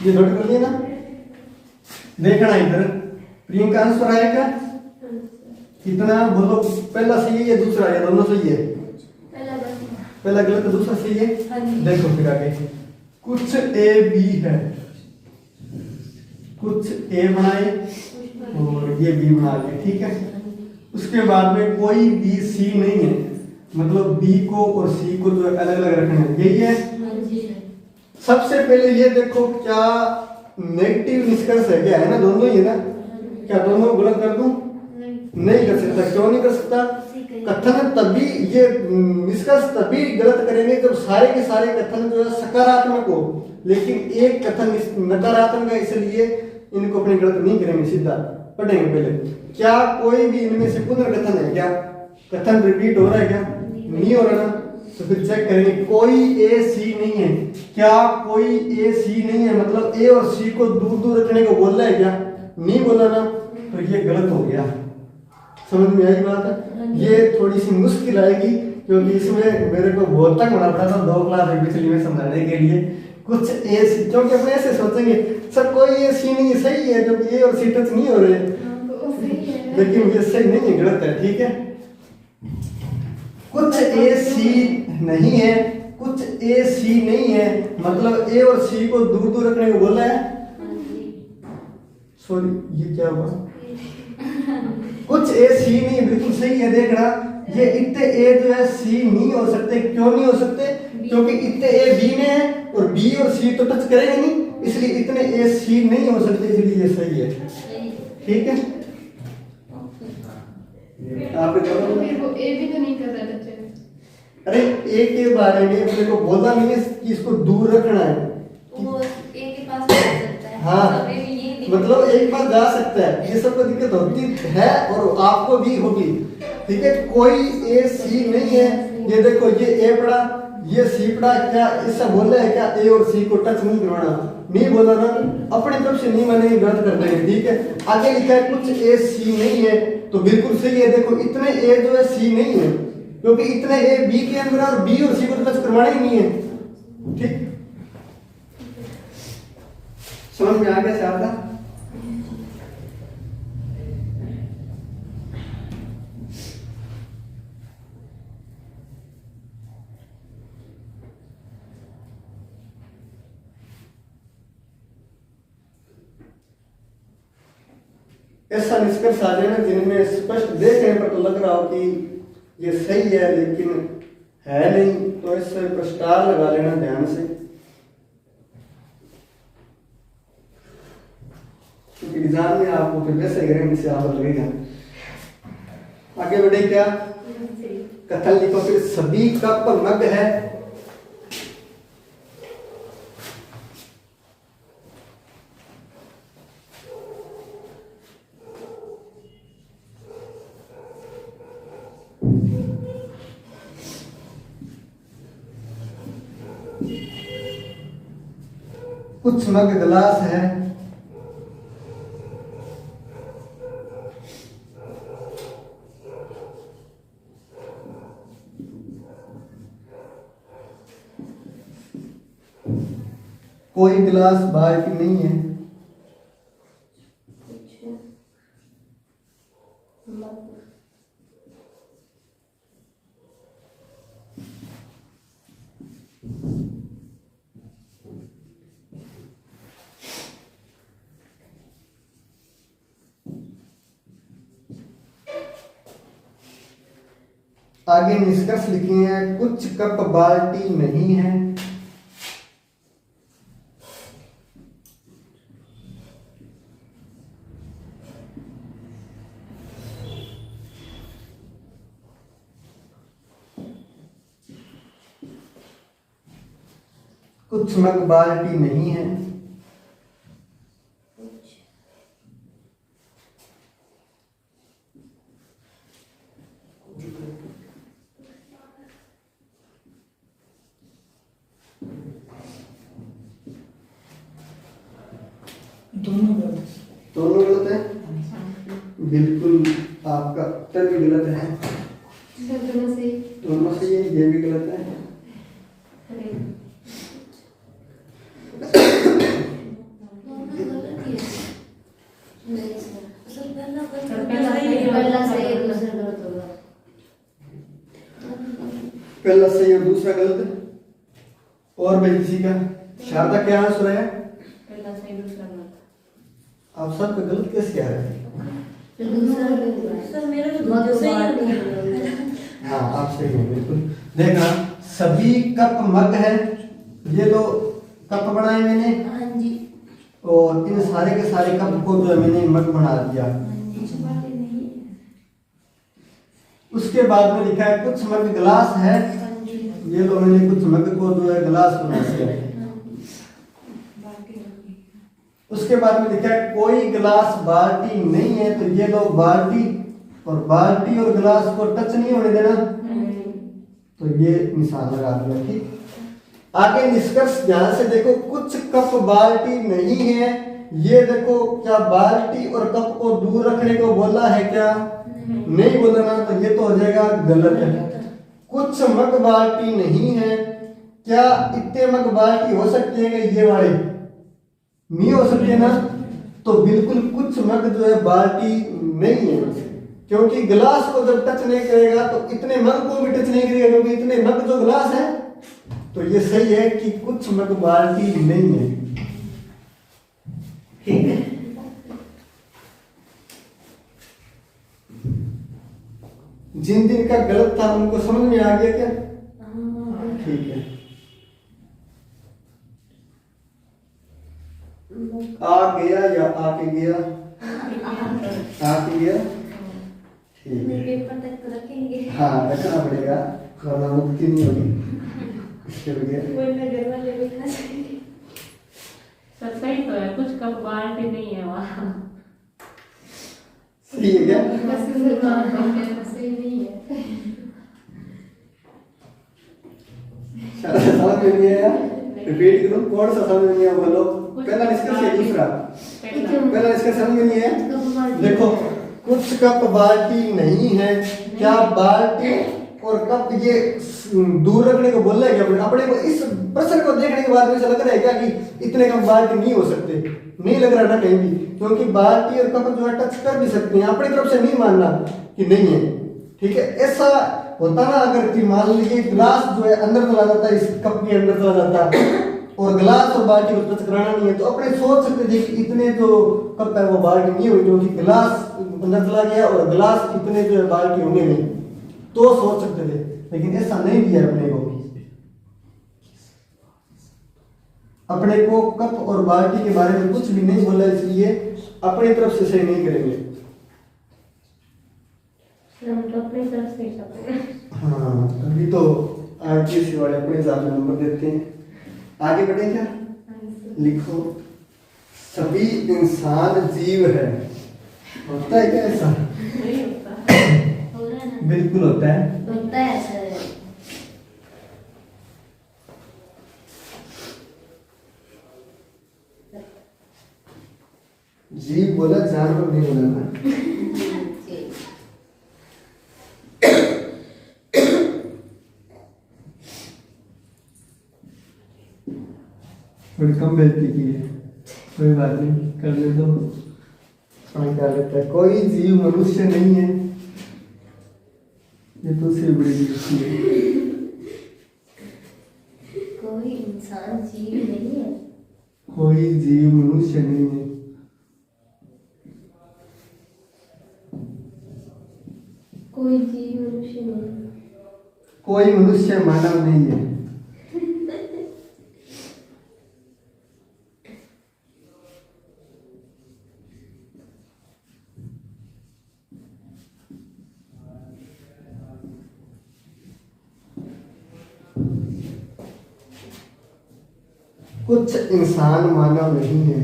ये नोट कर लिया ना, देखना इधर। प्रियंका आंसर आया क्या? कितना बोलो, पहला सही है या दूसरा है? दोनों सही है। पहला गलत है, दूसरा सही है। देखो फिर आगे, कुछ ए बी है, कुछ ए बनाए और ये बी बना लिया, ठीक है। उसके बाद में कोई बी सी नहीं है, मतलब बी को और सी को जो अलग अलग रखना है, यही है। सबसे पहले ये देखो क्या नेगेटिव निष्कर्ष है क्या? है ना, दोनों ही है ना। क्या दोनों गलत कर दूं? नहीं कर सकता। क्यों नहीं कर सकता? कथन तभी, ये निष्कर्ष तभी गलत करेंगे जब सारे के सारे कथन जो है सकारात्मक हो, लेकिन एक कथन नकारात्मक है, इसलिए इनको अपने गलत नहीं करेंगे सीधा। पढ़ेंगे पहले। क्या कोई भी इनमें से पुनर्कथन है क्या? कथन रिपीट हो रहा है क्या? नहीं हो रहा ना, तो फिर चेक करेंगे कोई ए सी नहीं है। क्या कोई ए सी नहीं है मतलब ए और सी को दूर दूर रखने को बोल रहा है क्या? नहीं बोला ना, तो ये गलत हो गया। समझ में आई बात है? ये थोड़ी सी मुश्किल आएगी क्योंकि इसमें मेरे को बहुत तक होना पड़ा था 2 क्लास पिछली में समझाने के लिए। कुछ ए सी, क्योंकि अपने ऐसे सोचेंगे सर कोई ए सी नहीं सही है क्योंकि ए और सी टच नहीं हो रहे, लेकिन ये सही नहीं है, गलत है। ठीक है, कुछ ए सी नहीं है, कुछ ए सी नहीं है मतलब ए और सी को दूर दूर रखने को बोला है। सॉरी ये क्या हुआ? कुछ ए सी नहीं, बिल्कुल सही है। देखना ये इतने ए जो है सी नहीं हो सकते। क्यों नहीं हो सकते? क्योंकि इतने ए बी में है और बी और सी तो टच करेंगे नहीं, इसलिए इतने ए सी नहीं हो सकते, इसलिए ये सही है। ठीक है, आप वो ए भी तो नहीं कर रहा था। अरे ए के बारे में मेरे को बोलना नहीं है कि इसको दूर रखना है। वो ए के पास जा सकता है। हाँ, अभी भी ये नहीं मतलब एक बार जा सकता है, ये सबको दिक्कत होती है और आपको भी होगी। ठीक है, कोई ए सी नहीं है। ये देखो ये ए पड़ा, ये सी पड़ा, क्या इससे बोल रहे हैं क्या ए और सी को टच नहीं करवाना? नहीं बोला ना, अपनी तरफ से नहीं मानेंगे, गलत कर देंगे। ठीक है, आगे लिखा है कुछ ए सी नहीं है, तो बिल्कुल सही है। देखो इतने ए जो है सी नहीं है क्योंकि इतने ए बी के अंदर और बी और सी को टच करवाना ही नहीं है। ठीक, समझ में आ गया से आपका? ऐसा निष्कर्ष आ जाए ना जिनमें स्पष्ट देखने पर तो लग रहा हो कि ये सही है लेकिन है नहीं, तो इससे पर स्टार लगा लेना ध्यान से, क्योंकि एग्जाम में आपको फिर वैसे करेंगे जिससे आपको लगेगा। आगे बढ़े क्या? कथन लिखो फिर। सभी कप मग है, कुछ मग गिलास है, कोई गिलास बाल्टी नहीं है, आगे निष्कर्ष लिखे हैं। कुछ कप बाल्टी नहीं है, कुछ मग बाल्टी नहीं है, दोनों गलत। दोनों गलत है। बिल्कुल आपका उत्तर भी गलत है। दोनों से दोनों से ये भी गलत है। पहला सही है, दूसरा गलत होगा। पहला सही और दूसरा गलत है। और भाई किसी का? शारदा क्या आंसर है? पहला सही, दूसरा गलत। आप सबका गलत कैसे आ रहा है? फिर दूसरा गलत। सर मेरा तो मग सही बाल्टी है। हाँ आप सही हो बिल्कुल। देखना सभी कप मग है, ये तो कप बनाए मैंने हाँ जी। और इन सारे के सारे कप को जो है मैंने मग बना दिया। उसके बाद में लिखा है कुछ मग गिलास है, ये लो मैंने कुछ मग को जो है गिलास बना दिया। उसके बाद में लिखा है कोई गिलास बाल्टी नहीं है, तो ये लो बाल्टी, और बाल्टी और गिलास को टच नहीं होने देना, तो ये निशान लगा दिया। ठीक, आगे निष्कर्ष ध्यान से देखो, कुछ कप बाल्टी नहीं है, ये देखो क्या बाल्टी और कप को दूर रखने को बोला है क्या? नहीं बोला ना, तो ये तो हो जाएगा गलत है। कुछ मग बाल्टी नहीं है, क्या इतने मग बाल्टी हो सकती है कि ये वाले नहीं हो सकते ना, तो बिल्कुल कुछ मग जो है बाल्टी नहीं है, क्योंकि गिलास को जब टच नहीं करेगा तो इतने मग को भी टच नहीं करेगा, क्योंकि इतने मग जो गिलास है, तो ये सही है कि कुछ मग बाल्टी नहीं है। ठीक है, जिन जिन का गलत था उनको समझ में आ गया क्या? ठीक है, आ गया या आके गया? आके गया। ठीक है, पेपर तक तो रखेंगे। हाँ रखना पड़ेगा, वरना मुक्ति नहीं होगी इसके बगैर। कोई ना घर वाले भी खा जाएंगे। सब सही तो है, कुछ कप बाल्टी नहीं है वहाँ। सही है क्या? सही नहीं है। समझ में नहीं आया? रिपीट करो, कौन सा समझ में नहीं आया बोलो। पहला निष्कर्ष है, दूसरा पहला निष्कर्ष समझ में नहीं है। देखो, कुछ कप बाल्टी नहीं है, क्या बाल्टी और कप ये दूर रखने को बोल रहा है क्या? अपने को इस प्रश्न को देखने के बाद में ऐसा लग रहा है क्या कि इतने कप बाल्टी नहीं हो सकते? नहीं लग रहा ना कहीं भी, क्योंकि बाल्टी और कप जो है टच कर भी सकते हैं, अपनी तरफ से नहीं मानना कि नहीं है। ठीक है, ऐसा होता ना अगर कि मान लीजिए गिलास जो है अंदर चला जाता है, इस कप के अंदर चला जाता है, और गिलास और बाल्टी को टच कराना नहीं है, तो अपने सोच सकते थे कि इतने जो कप है वो बाल्टी नहीं हुई, क्योंकि गिलास अंदर चला गया और गिलास इतने जो है बाल्टी होंगे नहीं, तो सोच सकते थे, लेकिन ऐसा नहीं दिया अपने को। अपने को कप और बाल्टी के बारे में कुछ भी नहीं बोला, इसलिए अपनी तरफ से सही नहीं करेंगे। हम तो अपनी तरफ से ही सब। हाँ, अभी तो आरटीसी वाले अपने हिसाब से नंबर देते हैं। आगे बढ़े क्या? लिखो, सभी इंसान जीव है। होता है क्या ऐसा? नहीं होता। हो रहा है ना? बिल्कुल होता है। होता है सर। जीव बोला, जानवर नहीं बोला ना। थोड़ी कम बेइज्जती की है, कोई बात नहीं, कर ले दो। क्या लगता है? कोई जीव मनुष्य नहीं है, ये तो सिर्फ बड़ी बेइज्जती है। कोई इंसान जीव नहीं है। कोई जीव मनुष्य नहीं है। कोई जीव मनुष्य नहीं। कोई मनुष्य मानव नहीं है। कुछ इंसान मानव नहीं है।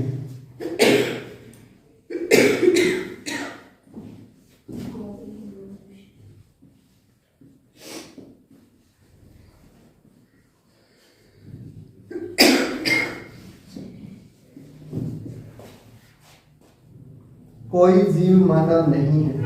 कोई जीव मानव नहीं है।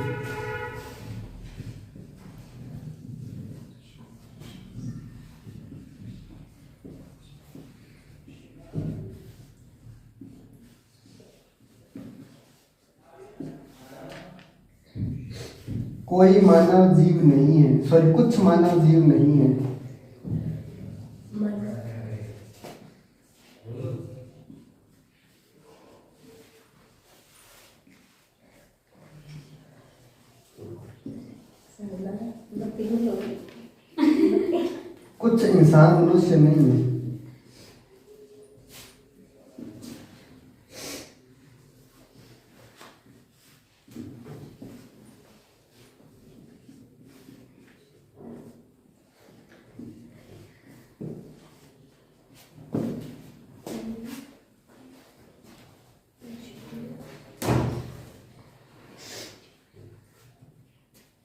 कोई मानव जीव नहीं है, सॉरी कुछ मानव जीव नहीं है। कुछ इंसान मनुष्य नहीं है।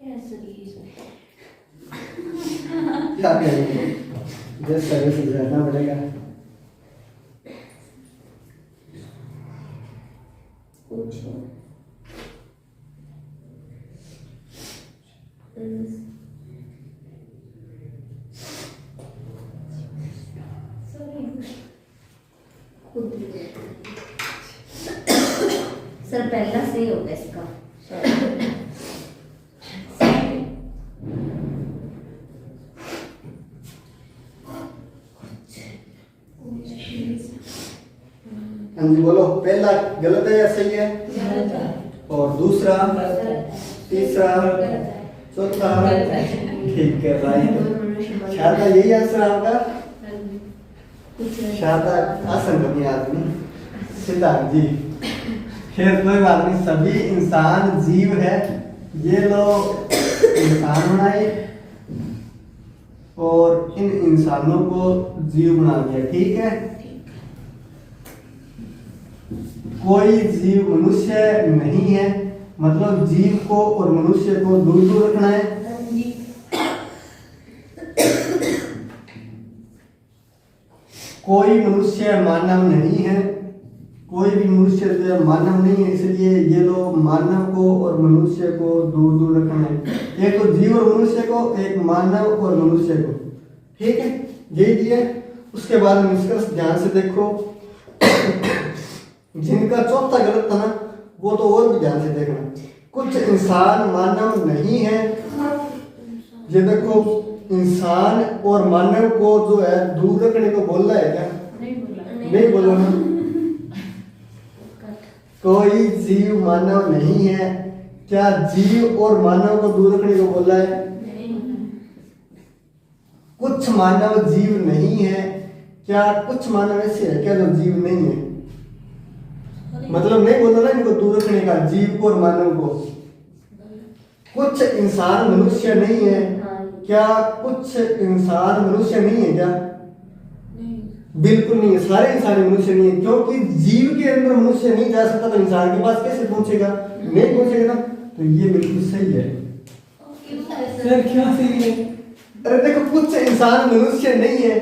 क्या कहेंगे, जैसा वैसे रहना पड़ेगा। पूछो। सर पहला सही होगा इसका। हाँ जी बोलो, पहला गलत है या सही है? गलत है। और दूसरा, तीसरा, चौथा, ठीक है राइट। शारदा यही आंसर आपका? शारदा आसन बनी आदमी, सिद्धार्थ जी। खैर कोई बात नहीं, सभी इंसान जीव है। ये लोग इंसान बनाए और इन इंसानों को जीव बना दिया, ठीक है। कोई जीव मनुष्य नहीं है, मतलब जीव को और मनुष्य को दूर दूर रखना है। कोई मनुष्य मानव नहीं है, कोई भी मनुष्य जो है मानव नहीं है, इसलिए ये लोग मानव को और मनुष्य को दूर दूर रखना है। एक तो जीव और मनुष्य को, एक मानव और मनुष्य को, ठीक है। यही दिया। उसके बाद निष्कर्ष ध्यान से देखो। जिनका चौथा गलत था ना, वो तो और भी ध्यान से देखना। कुछ इंसान मानव नहीं है, ये देखो इंसान और मानव को जो है दूर रखने को बोल रहा है क्या? नहीं बोला ना। कोई जीव मानव नहीं है, क्या जीव और मानव को दूर रखने को बोल रहा है? कुछ मानव जीव नहीं है, क्या कुछ मानव ऐसे है क्या जो जीव नहीं है? मतलब नहीं बोला ना इनको दूर रखने का, जीव को और मानव को। कुछ इंसान मनुष्य नहीं है, क्या कुछ इंसान मनुष्य नहीं है क्या? बिल्कुल नहीं है, सारे इंसान मनुष्य नहीं है, क्योंकि जीव के अंदर मनुष्य नहीं जा सकता तो इंसान के पास कैसे पहुंचेगा? नहीं पहुंचेगा ना। तो ये बिल्कुल सही है। सर क्यों सही है? अरे देखो, कुछ इंसान मनुष्य नहीं है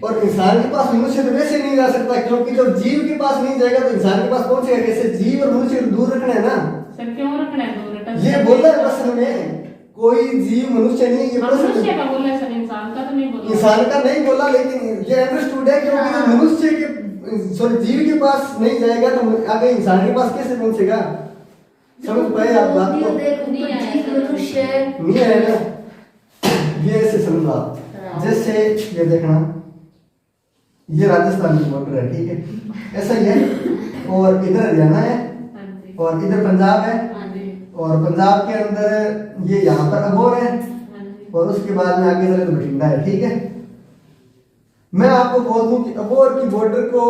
और इंसान के पास मनुष्य तो वैसे नहीं जा सकता, क्योंकि जब जीव के पास नहीं जाएगा तो इंसान के पास पहुंचेगा कैसे? जीव और मनुष्य को दूर रखना है ना। सर क्यों रखना है दूर? ये बोला है प्रश्न में, कोई जीव मनुष्य नहीं है, ये प्रश्न मनुष्य का बोला है सर, इंसान का तो नहीं बोला। इंसान का नहीं बोला, लेकिन ये अंडरस्टूड है, क्योंकि जब मनुष्य के सॉरी जीव के पास नहीं जाएगा तो आगे इंसान के पास कैसे पहुंचेगा? समझ पाए आप बात को? नहीं आया ना। ये ऐसे समझा, जैसे ये देखना, ये राजस्थान की बॉर्डर है, ठीक है, ऐसा ही है। और इधर हरियाणा है और इधर पंजाब है, और पंजाब के अंदर ये यहाँ पर अबोर है और उसके बाद में आगे चले तो बठिंडा है, ठीक है। मैं आपको बोल दूं कि अबोर की बॉर्डर को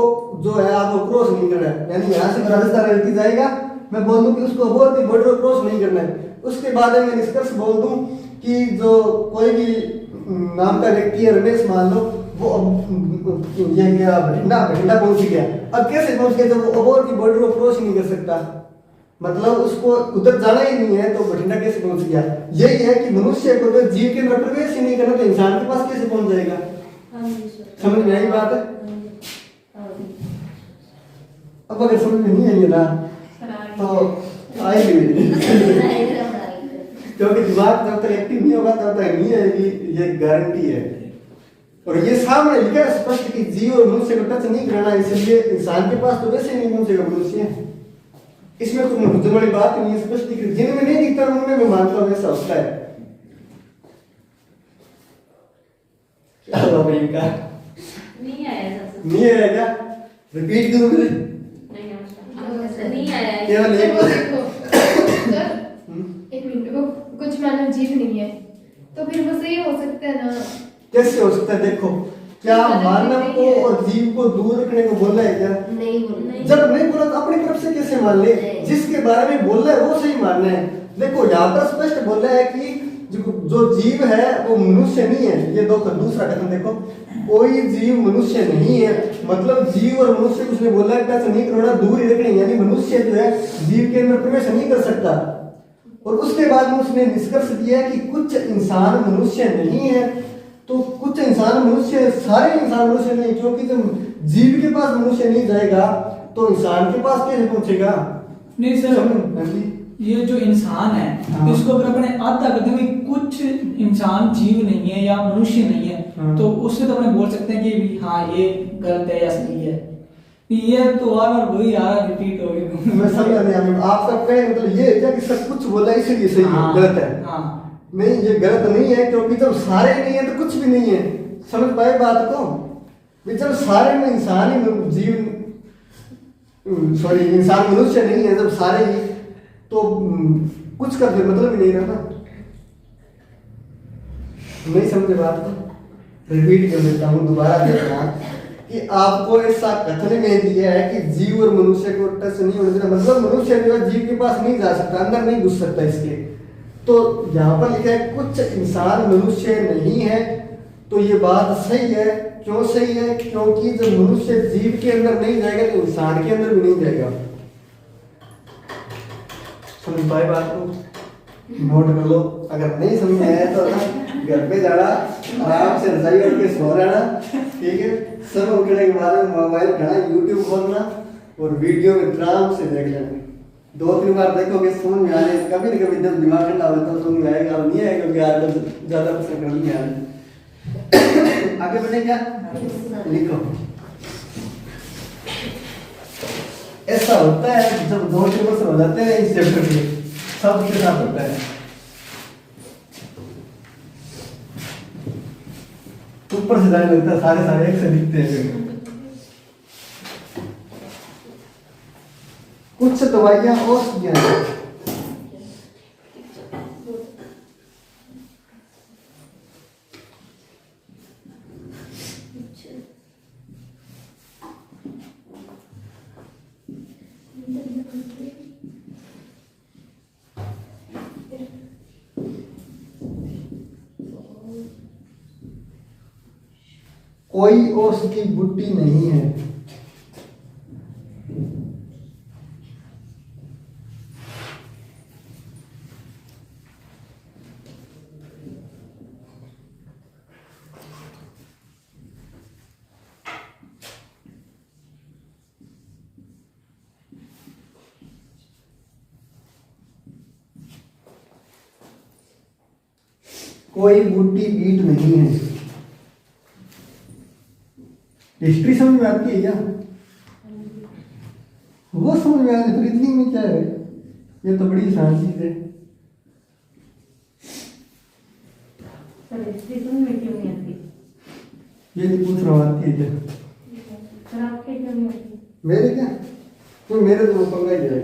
जो है आपको क्रॉस नहीं करना है, यानी यहाँ से राजस्थान लड़की जाएगा, मैं बोल दूं कि उसको अबोर की बॉर्डर को क्रॉस नहीं करना है। उसके बाद में निष्कर्ष बोल दूं कि जो कोई भी नाम का व्यक्ति है, रमेश मान लो, वो ये क्या बठिंडा पहुंच गया। अब कैसे पहुंच गया? जब वो अबोर की बॉर्डर को क्रॉस नहीं कर सकता, मतलब उसको उधर जाना ही नहीं है, तो बठिंडा कैसे पहुंच गया? यही है कि मनुष्य को तो जीव के अंदर प्रवेश ही नहीं करना, तो इंसान के पास कैसे पहुंच जाएगा? समझ में आई बात है? अब अगर समझ में नहीं आई ना तो आएगी, क्योंकि दिमाग जब तक एक्टिव नहीं होगा तब तक नहीं आएगी, ये गारंटी है। और ये सामने लिखा है स्पष्ट कि जीव और मनुष्य को टच नहीं करना, इसलिए इंसान के पास तो वैसे नहीं पहुंचेगा मनुष्य। इसमें कोई मुद्दे वाली बात नहीं है, स्पष्ट दिख रही। जिनमें नहीं दिखता उनमें मैं मानता हूँ वैसा होता है। क्या हुआ भाई इनका? नहीं आया सर। नहीं आया क्या? रिपीट करो मेरे। नहीं आया। केवल एक एक मिनट, वो कुछ मानव जीव नहीं है, तो फिर वो सही हो सकता है ना? कैसे हो सकता है? देखो, क्या मानव को और जीव को दूर रखने को बोल रहा है क्या? नहीं बोला। जब नहीं बोला तो अपनी तरफ से कैसे मान ले? जिसके बारे में बोल रहा है वो सही मानना है। देखो यहाँ पर स्पष्ट बोल रहा है कि जो जीव है वो मनुष्य नहीं है। ये दूसरा कथन देखो, कोई जीव मनुष्य नहीं है, मतलब जीव और मनुष्य उसने बोला है टच नहीं करना, दूर ही रखना, यानी मनुष्य जो है जीव के अंदर प्रवेश नहीं कर सकता। और उसके बाद में उसने निष्कर्ष दिया कि कुछ इंसान मनुष्य नहीं है। तो कुछ इंसान मनुष्य, सारे इंसान मनुष्य नहीं, क्योंकि जब जीव के पास मनुष्य नहीं जाएगा तो इंसान के पास कैसे पहुंचेगा? नहीं सर, हाँ जी। ये जो इंसान है, हाँ। इसको अगर अपने आधा कर दें भाई कुछ इंसान जीव नहीं है या मनुष्य नहीं है, हाँ। तो उससे तो अपने बोल सकते हैं कि भी हाँ ये गलत है या सही है। ये तो बार वही आ रहा, रिपीट हो गया। मैं समझ नहीं आया आपका कहने मतलब ये है क्या कि सब कुछ बोला इसलिए सही है, हाँ, गलत है? हाँ। नहीं, ये गलत नहीं है, क्योंकि जब सारे नहीं है तो कुछ भी नहीं है। समझ पाए बात को? भी जब सारे में इंसान ही जीव, सॉरी, इंसान मनुष्य नहीं है, जब सारे ही, तो कुछ का फिर मतलब ही नहीं रहा ना। नहीं समझे बात को? रिपीट कर देता हूँ, दोबारा देखना कि आपको ऐसा कथन में दिया है कि जीव और मनुष्य को टच नहीं होने देना, मतलब मनुष्य जो है जीव के पास नहीं जा सकता, अंदर नहीं घुस सकता इसके। तो यहाँ पर लिखा है कुछ इंसान मनुष्य नहीं है, तो ये बात सही है। क्यों सही है? क्योंकि जब मनुष्य जीव के अंदर नहीं जाएगा तो इंसान के अंदर भी नहीं जाएगा। समझ पाए बात को? नोट कर लो, अगर नहीं समझ में आया तो ना घर पे जाना, आराम से रजाई ओढ़ के सो रहना, ठीक है? सब उठने के बाद में मोबाइल उठाना, यूट्यूब खोलना और वीडियो में आराम से देख लेना। 2-3 बार देखोगे समझ में आने, कभी न कभी जब दिमाग ठंडा होता है तो समझ में आएगा, अब नहीं आएगा क्योंकि आज ज्यादा पसंद कर नहीं आया। आगे बढ़े क्या? लिखो। ऐसा होता है जब 2-3 वर्ष हो जाते हैं इस चैप्टर के, सबके साथ होता है। ऊपर से जाने लगता है, सारे एक से लिखते हैं। कुछ दवाइयां औषधियां हैं। कोई औषधि बूटी नहीं है। कोई बूटी बीट नहीं है। हिस्ट्री समझ में आती है क्या? वो समझ में आती है, रीजनिंग में क्या है? ये तो बड़ी आसान चीज है। सर हिस्ट्री समझ में क्यों नहीं आती? ये तो पूछ रहा हूँ, आती है क्या? सर आपके क्यों नहीं आती? मेरे क्या? तो मेरे तो वो पंगा ही है।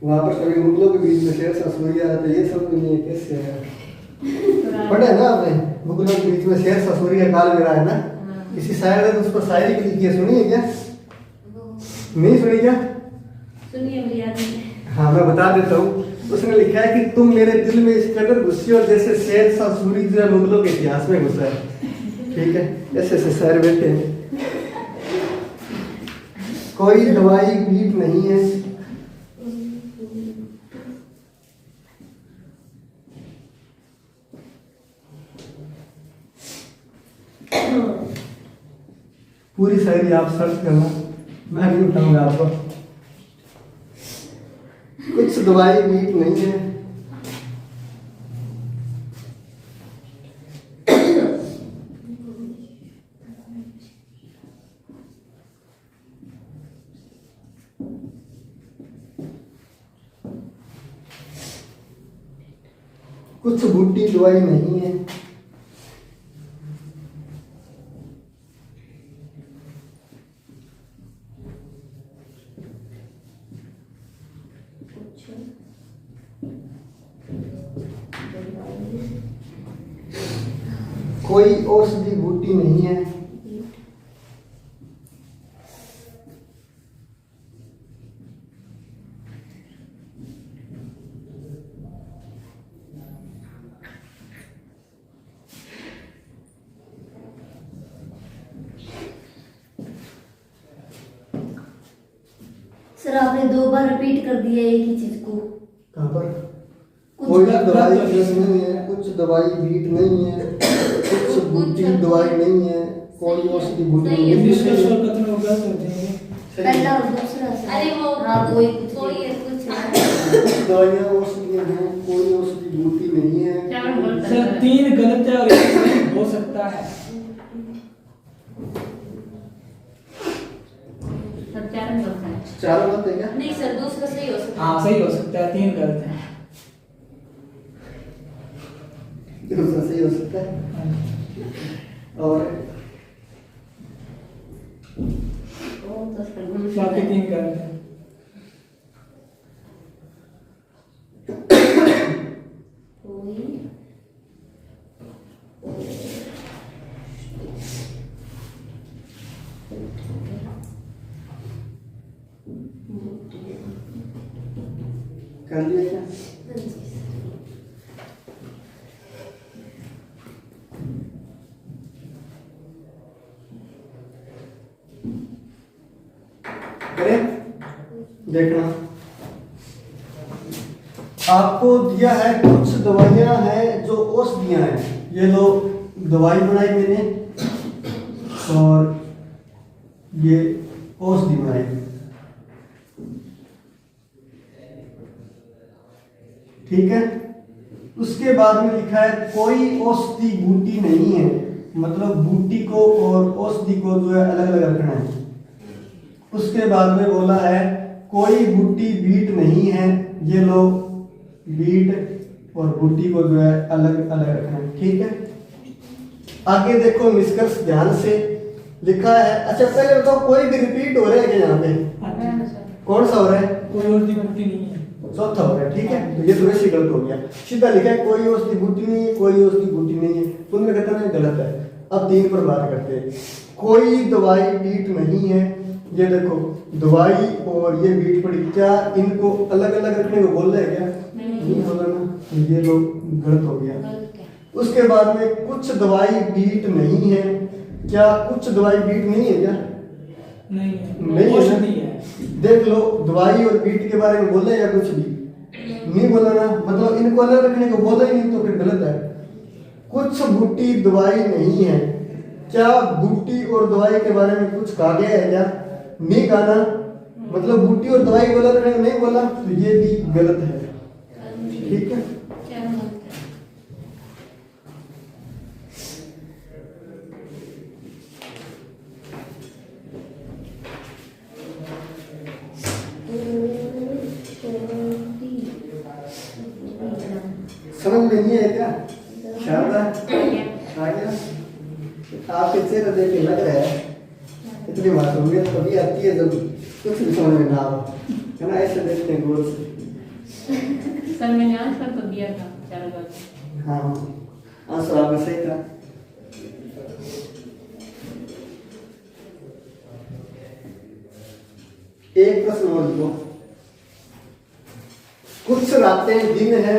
वहाँ पर कभी मुगलों के बीच में शेर शाह सूरी आया था, ये सब नहीं है, कैसे है? पढ़े ना आपने? मुगलों के बीच में शेर शाह सूरी का काल मेरा है ना, किसी शायर ने तो उस पर शायरी की लिखी है, सुनी है क्या? नहीं सुनी क्या? सुनिए मुझे याद नहीं है। हाँ मैं बता देता हूँ। उसने लिखा है कि तुम मेरे दिल में इस कदर घुसी हो जैसे शेर शाह सूरी जो है मुगलों के इतिहास में घुसा है। ठीक है, ऐसे ऐसे शायर बैठे हैं। कोई दवाई बीट नहीं है। पूरी शायरी आप सर्च करना, मैं नहीं बताऊंगा आपको। कुछ दवाई बीट नहीं है। कुछ बूटी दवाई नहीं है। कोई औषधि बूटी नहीं है। सर आपने 2 बार रिपीट कर दिया एक ही चीज को। कहाँ पर? कुछ कोई गलत दवाई है। बीट नहीं है, कुछ दवाई बीट नहीं है, कुछ बूटी दवाई नहीं है, कोई औषधि बूटी सही नहीं है। है। निष्कर्ष और कथन वो गलत होते हैं। पहला और दूसरा सर। अरे वो हाँ कोई कुछ कोई नहीं। है कुछ कुछ दवाइयाँ औषधियाँ हैं, कोई औषधि बूटी नहीं है। चार बोल सर 3 गलत है और 1 सही हो सकता है। सर चार बोलता है। चारों बात है क्या? नहीं सर दूसरा सही हो सकता है। हाँ सही हो सकता है, 3 गलत है। दूसरा सही हो सकता है। और वो तो सर घूम बाकी 3 गलत है। कोई कर लिया क्या? हाँ जी सर। करें? देखना आपको दिया है, कुछ दवाइयां हैं जो औषधियां हैं। ये लो दवाई बनाई मैंने और ये औषधि बनाई। ठीक है। उसके बाद में लिखा है कोई औषधि बूटी नहीं है, मतलब बूटी को और औषधि को जो है अलग अलग रखना है। उसके बाद में बोला है कोई बूटी बीट नहीं है, ये लो बीट और बूटी को जो है अलग अलग रखना है। ठीक है। आगे देखो निष्कर्ष ध्यान से लिखा है। अच्छा पहले बताओ कोई भी रिपीट हो रहा है क्या यहाँ पे? कौन सा हो रहा है? कोई और बूटी नहीं है। चौथा हो रहा है। ठीक है। तो ये थोड़ा सी गलत हो गया। सीधा लिखा है कोई औषधि बूटी नहीं है, कोई औषधि बूटी नहीं है। पुण्य कथन है गलत है। अब 3 पर बात करते हैं। कोई दवाई बीट नहीं है, ये देखो दवाई और ये बीट पड़ी, क्या इनको अलग अलग रखने को बोल रहे हैं क्या? नहीं बोला ना, तो ये लोग गलत हो गया। उसके बाद में कुछ दवाई बीट नहीं है, क्या कुछ दवाई बीट नहीं है क्या? नहीं है, नहीं है। औषधि है। देख लो दवाई और बीट के बारे में बोला या कुछ भी नहीं बोला ना, मतलब इनको अलग रखने को बोला ही नहीं, तो फिर गलत है। कुछ बूटी दवाई नहीं है, क्या बूटी और दवाई के बारे में कुछ कहा गया है क्या? नहीं कहा ना, मतलब बूटी और दवाई बोला रखने को नहीं बोला, तो ये भी गलत है। ठीक है। चार बोलता है। समझ में नहीं है क्या? शारदा आ गया? आपके चेहरे देख के लग रहा है इतनी मासूमियत कभी आती है जब कुछ भी समझ में ना हो, है ना? ऐसे देखते हैं गौर से। सर मैंने आंसर तो दिया था चार बोलता। हाँ आंसर आपका सही था। एक प्रश्न और लिखो। कुछ रातें दिन है,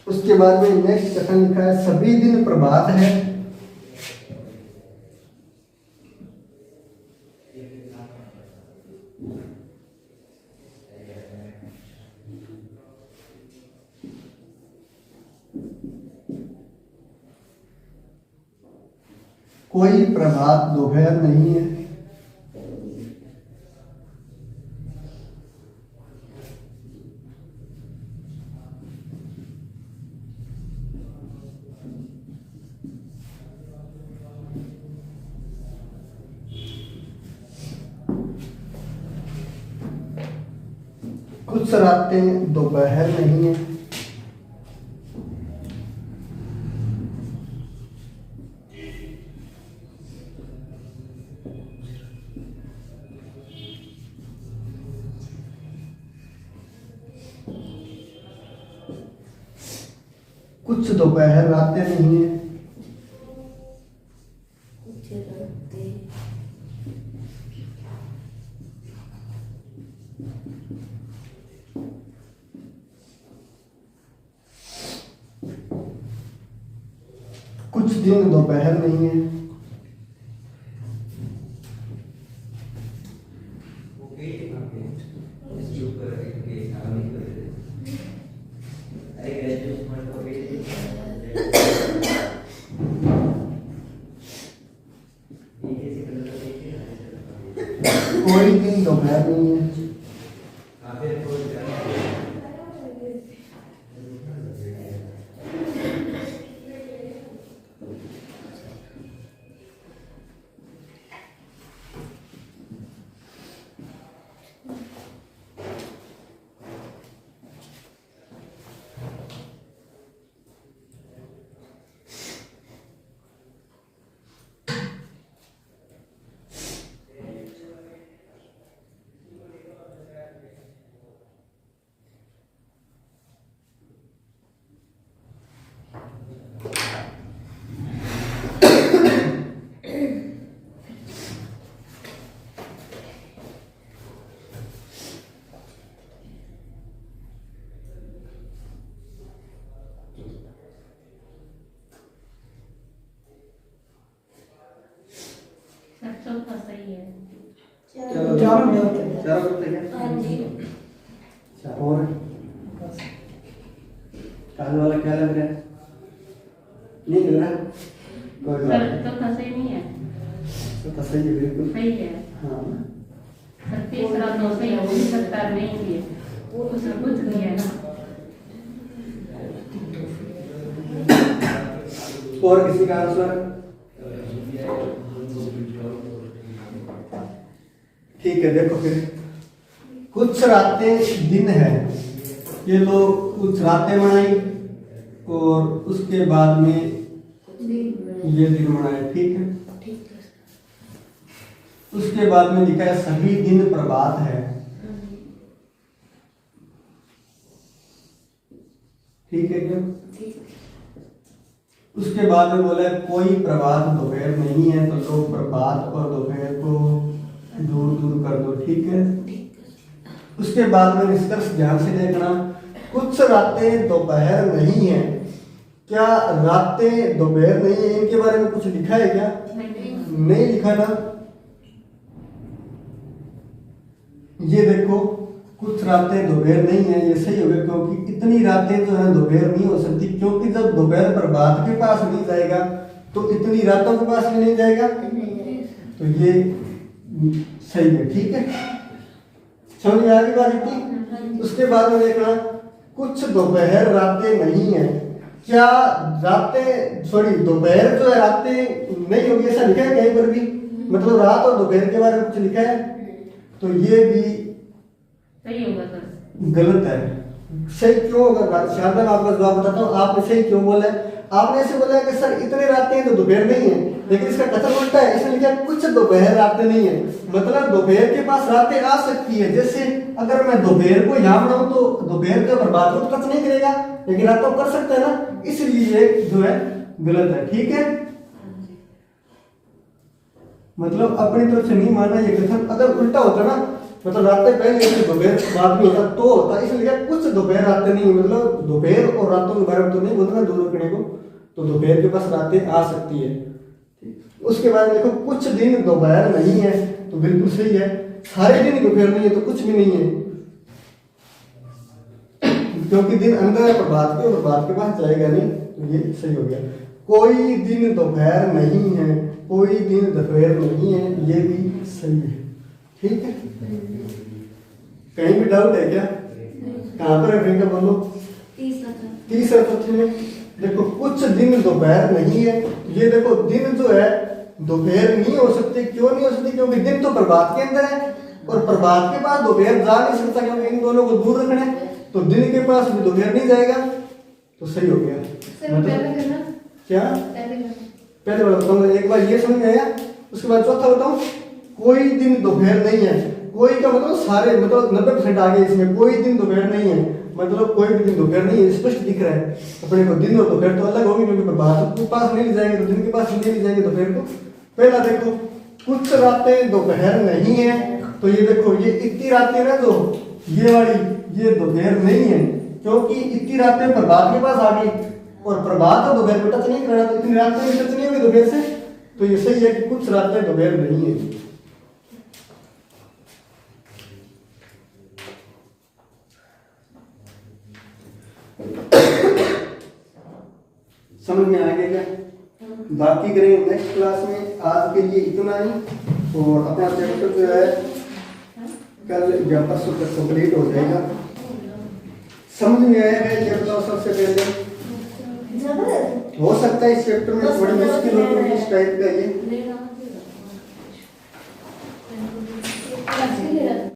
उसके बाद में नेक्स्ट कथन लिखा है सभी दिन प्रभात है। कोई प्रभात दोपहर नहीं है। कुछ रातें दोपहर नहीं है। कुछ दोपहर रातें नहीं है। रातें कुछ दिन दोपहर नहीं है। कोई दिन दोपहर नहीं है। चौथा सही है। चारों में होते हैं। चारों को तैयार। हाँ जी अच्छा, और काल वाला क्या लग रहा है? नहीं लग रहा? कोई बात नहीं। चौथा सही नहीं है। तो सही है, बिल्कुल सही है। हाँ। पर तीसरा तो सही हो नहीं सकता, नहीं है वो उसने कुछ दिया है ना। और किसी का आंसर? ठीक है, देखो फिर कुछ रातें दिन है, ये लोग कुछ रातें मनाई और उसके बाद में ये दिन मनाए। ठीक है, ठीक है उसके बाद में लिखा है सभी दिन प्रभात है। ठीक है क्या? ठीक उसके बाद में बोला है कोई प्रभात दोपहर नहीं है, तो लोग प्रभात और दोपहर को दूर दूर कर दो। ठीक है, उसके बाद में निष्कर्ष ध्यान से देखना। कुछ रातें दोपहर नहीं है। क्या रातें दोपहर नहीं है, इनके बारे में कुछ लिखा है क्या? नहीं लिखा था। ये देखो कुछ रातें दोपहर नहीं है, ये सही हो गया, क्योंकि इतनी रातें जो है दोपहर नहीं हो सकती, क्योंकि जब दोपहर प्रभात के पास नहीं जाएगा तो इतनी रातों के पास भी नहीं जाएगा, तो ये सही है। ठीक है, समझ आ गई बात इतनी? उसके बाद में देखना कुछ दोपहर रातें नहीं है। क्या रातें सॉरी दोपहर जो है रातें नहीं होगी, ऐसा लिखा है कहीं पर भी? मतलब रात और दोपहर के बारे में कुछ लिखा है? तो ये भी सही होगा सर। गलत है। सही क्यों होगा? शारदा, मैं आपको जवाब बताता हूँ। आपने सही क्यों बोला है? आपने ऐसे बोला है कि सर इतने रातें हैं तो दोपहर नहीं है, लेकिन इसका कथन उल्टा है। इसने लिखा है कुछ दोपहर रातें नहीं है, मतलब दोपहर के पास रातें आ सकती है। जैसे अगर मैं दोपहर को यहाँ बनाऊं तो दोपहर का प्रभात को टच नहीं करेगा, लेकिन रात तो कर सकता है ना, इसलिए जो है गलत है। ठीक है, मतलब अपनी तरफ से नहीं मानना ये कथन। अगर उल्टा होता ना, मतलब रातें पहले दोपहर बाद में होता तो होता। इसलिए कुछ दोपहर रातें नहीं, मतलब दोपहर और रातों के बारे में तो नहीं बोलना दोनों रखने को, तो दोपहर के पास रातें आ सकती है। उसके बाद देखो कुछ दिन दोपहर नहीं है, तो बिल्कुल सही है। सारे दिन दोपहर नहीं है तो कुछ भी नहीं है, क्योंकि दिन अंदर है प्रभात के, और प्रभात के पास जाएगा नहीं, तो ये सही हो गया। कोई दिन दोपहर नहीं है, कोई दिन दोपहर नहीं है, ये भी सही है। ठीक है, कहीं भी डाउट है क्या? कहाँ पर है प्रियंका, बोलो। तीसरा तथ्य में देखो कुछ दिन दोपहर नहीं है। ये देखो दिन जो है दोपहर नहीं हो सकते। क्यों नहीं हो सकते? क्योंकि दिन तो प्रभात के अंदर है, और प्रभात के पास दोपहर जा नहीं सकता, क्योंकि इन दोनों को दूर रखना है, तो दिन के पास भी दोपहर नहीं जाएगा, तो सही हो गया। सर पहले करना, क्या? पहले करना। पहले वाला बताऊंगा, एक बार ये समझ में आया। उसके बाद चौथा बताऊं, कोई दिन दोपहर नहीं है। कोई का मतलब सारे, मतलब 90% आ गए इसमें। कोई दिन दोपहर नहीं है, मतलब कोई भी दिन दोपहर नहीं है, स्पष्ट दिख रहा है अपने को। दिन और दोपहर तो अलग होगी, क्योंकि प्रभात के पास नहीं ले जाएंगे तो दिन के पास नहीं ले जाएंगे दोपहर को, पहला देखो कुछ रातें दोपहर नहीं है, तो ये देखो ये इतनी रातें ना, जो ये वाली ये दोपहर नहीं है, क्योंकि इतनी रातें प्रभात के पास आ गई और प्रभात और दोपहर को टच नहीं कर रहा, तो इतनी रातें भी टच नहीं होगी दोपहर से, तो ये सही है कि कुछ रातें दोपहर नहीं है। समझ में आ गया क्या? बाकी करेंगे नेक्स्ट क्लास में। आज के लिए इतना ही, और अपना चैप्टर जो है कल या परसों तक कंप्लीट हो जाएगा। समझ में आया है ये बताओ सबसे पहले? हो सकता है इस चैप्टर में थोड़ी मुश्किल हो, तो किस टाइप का ये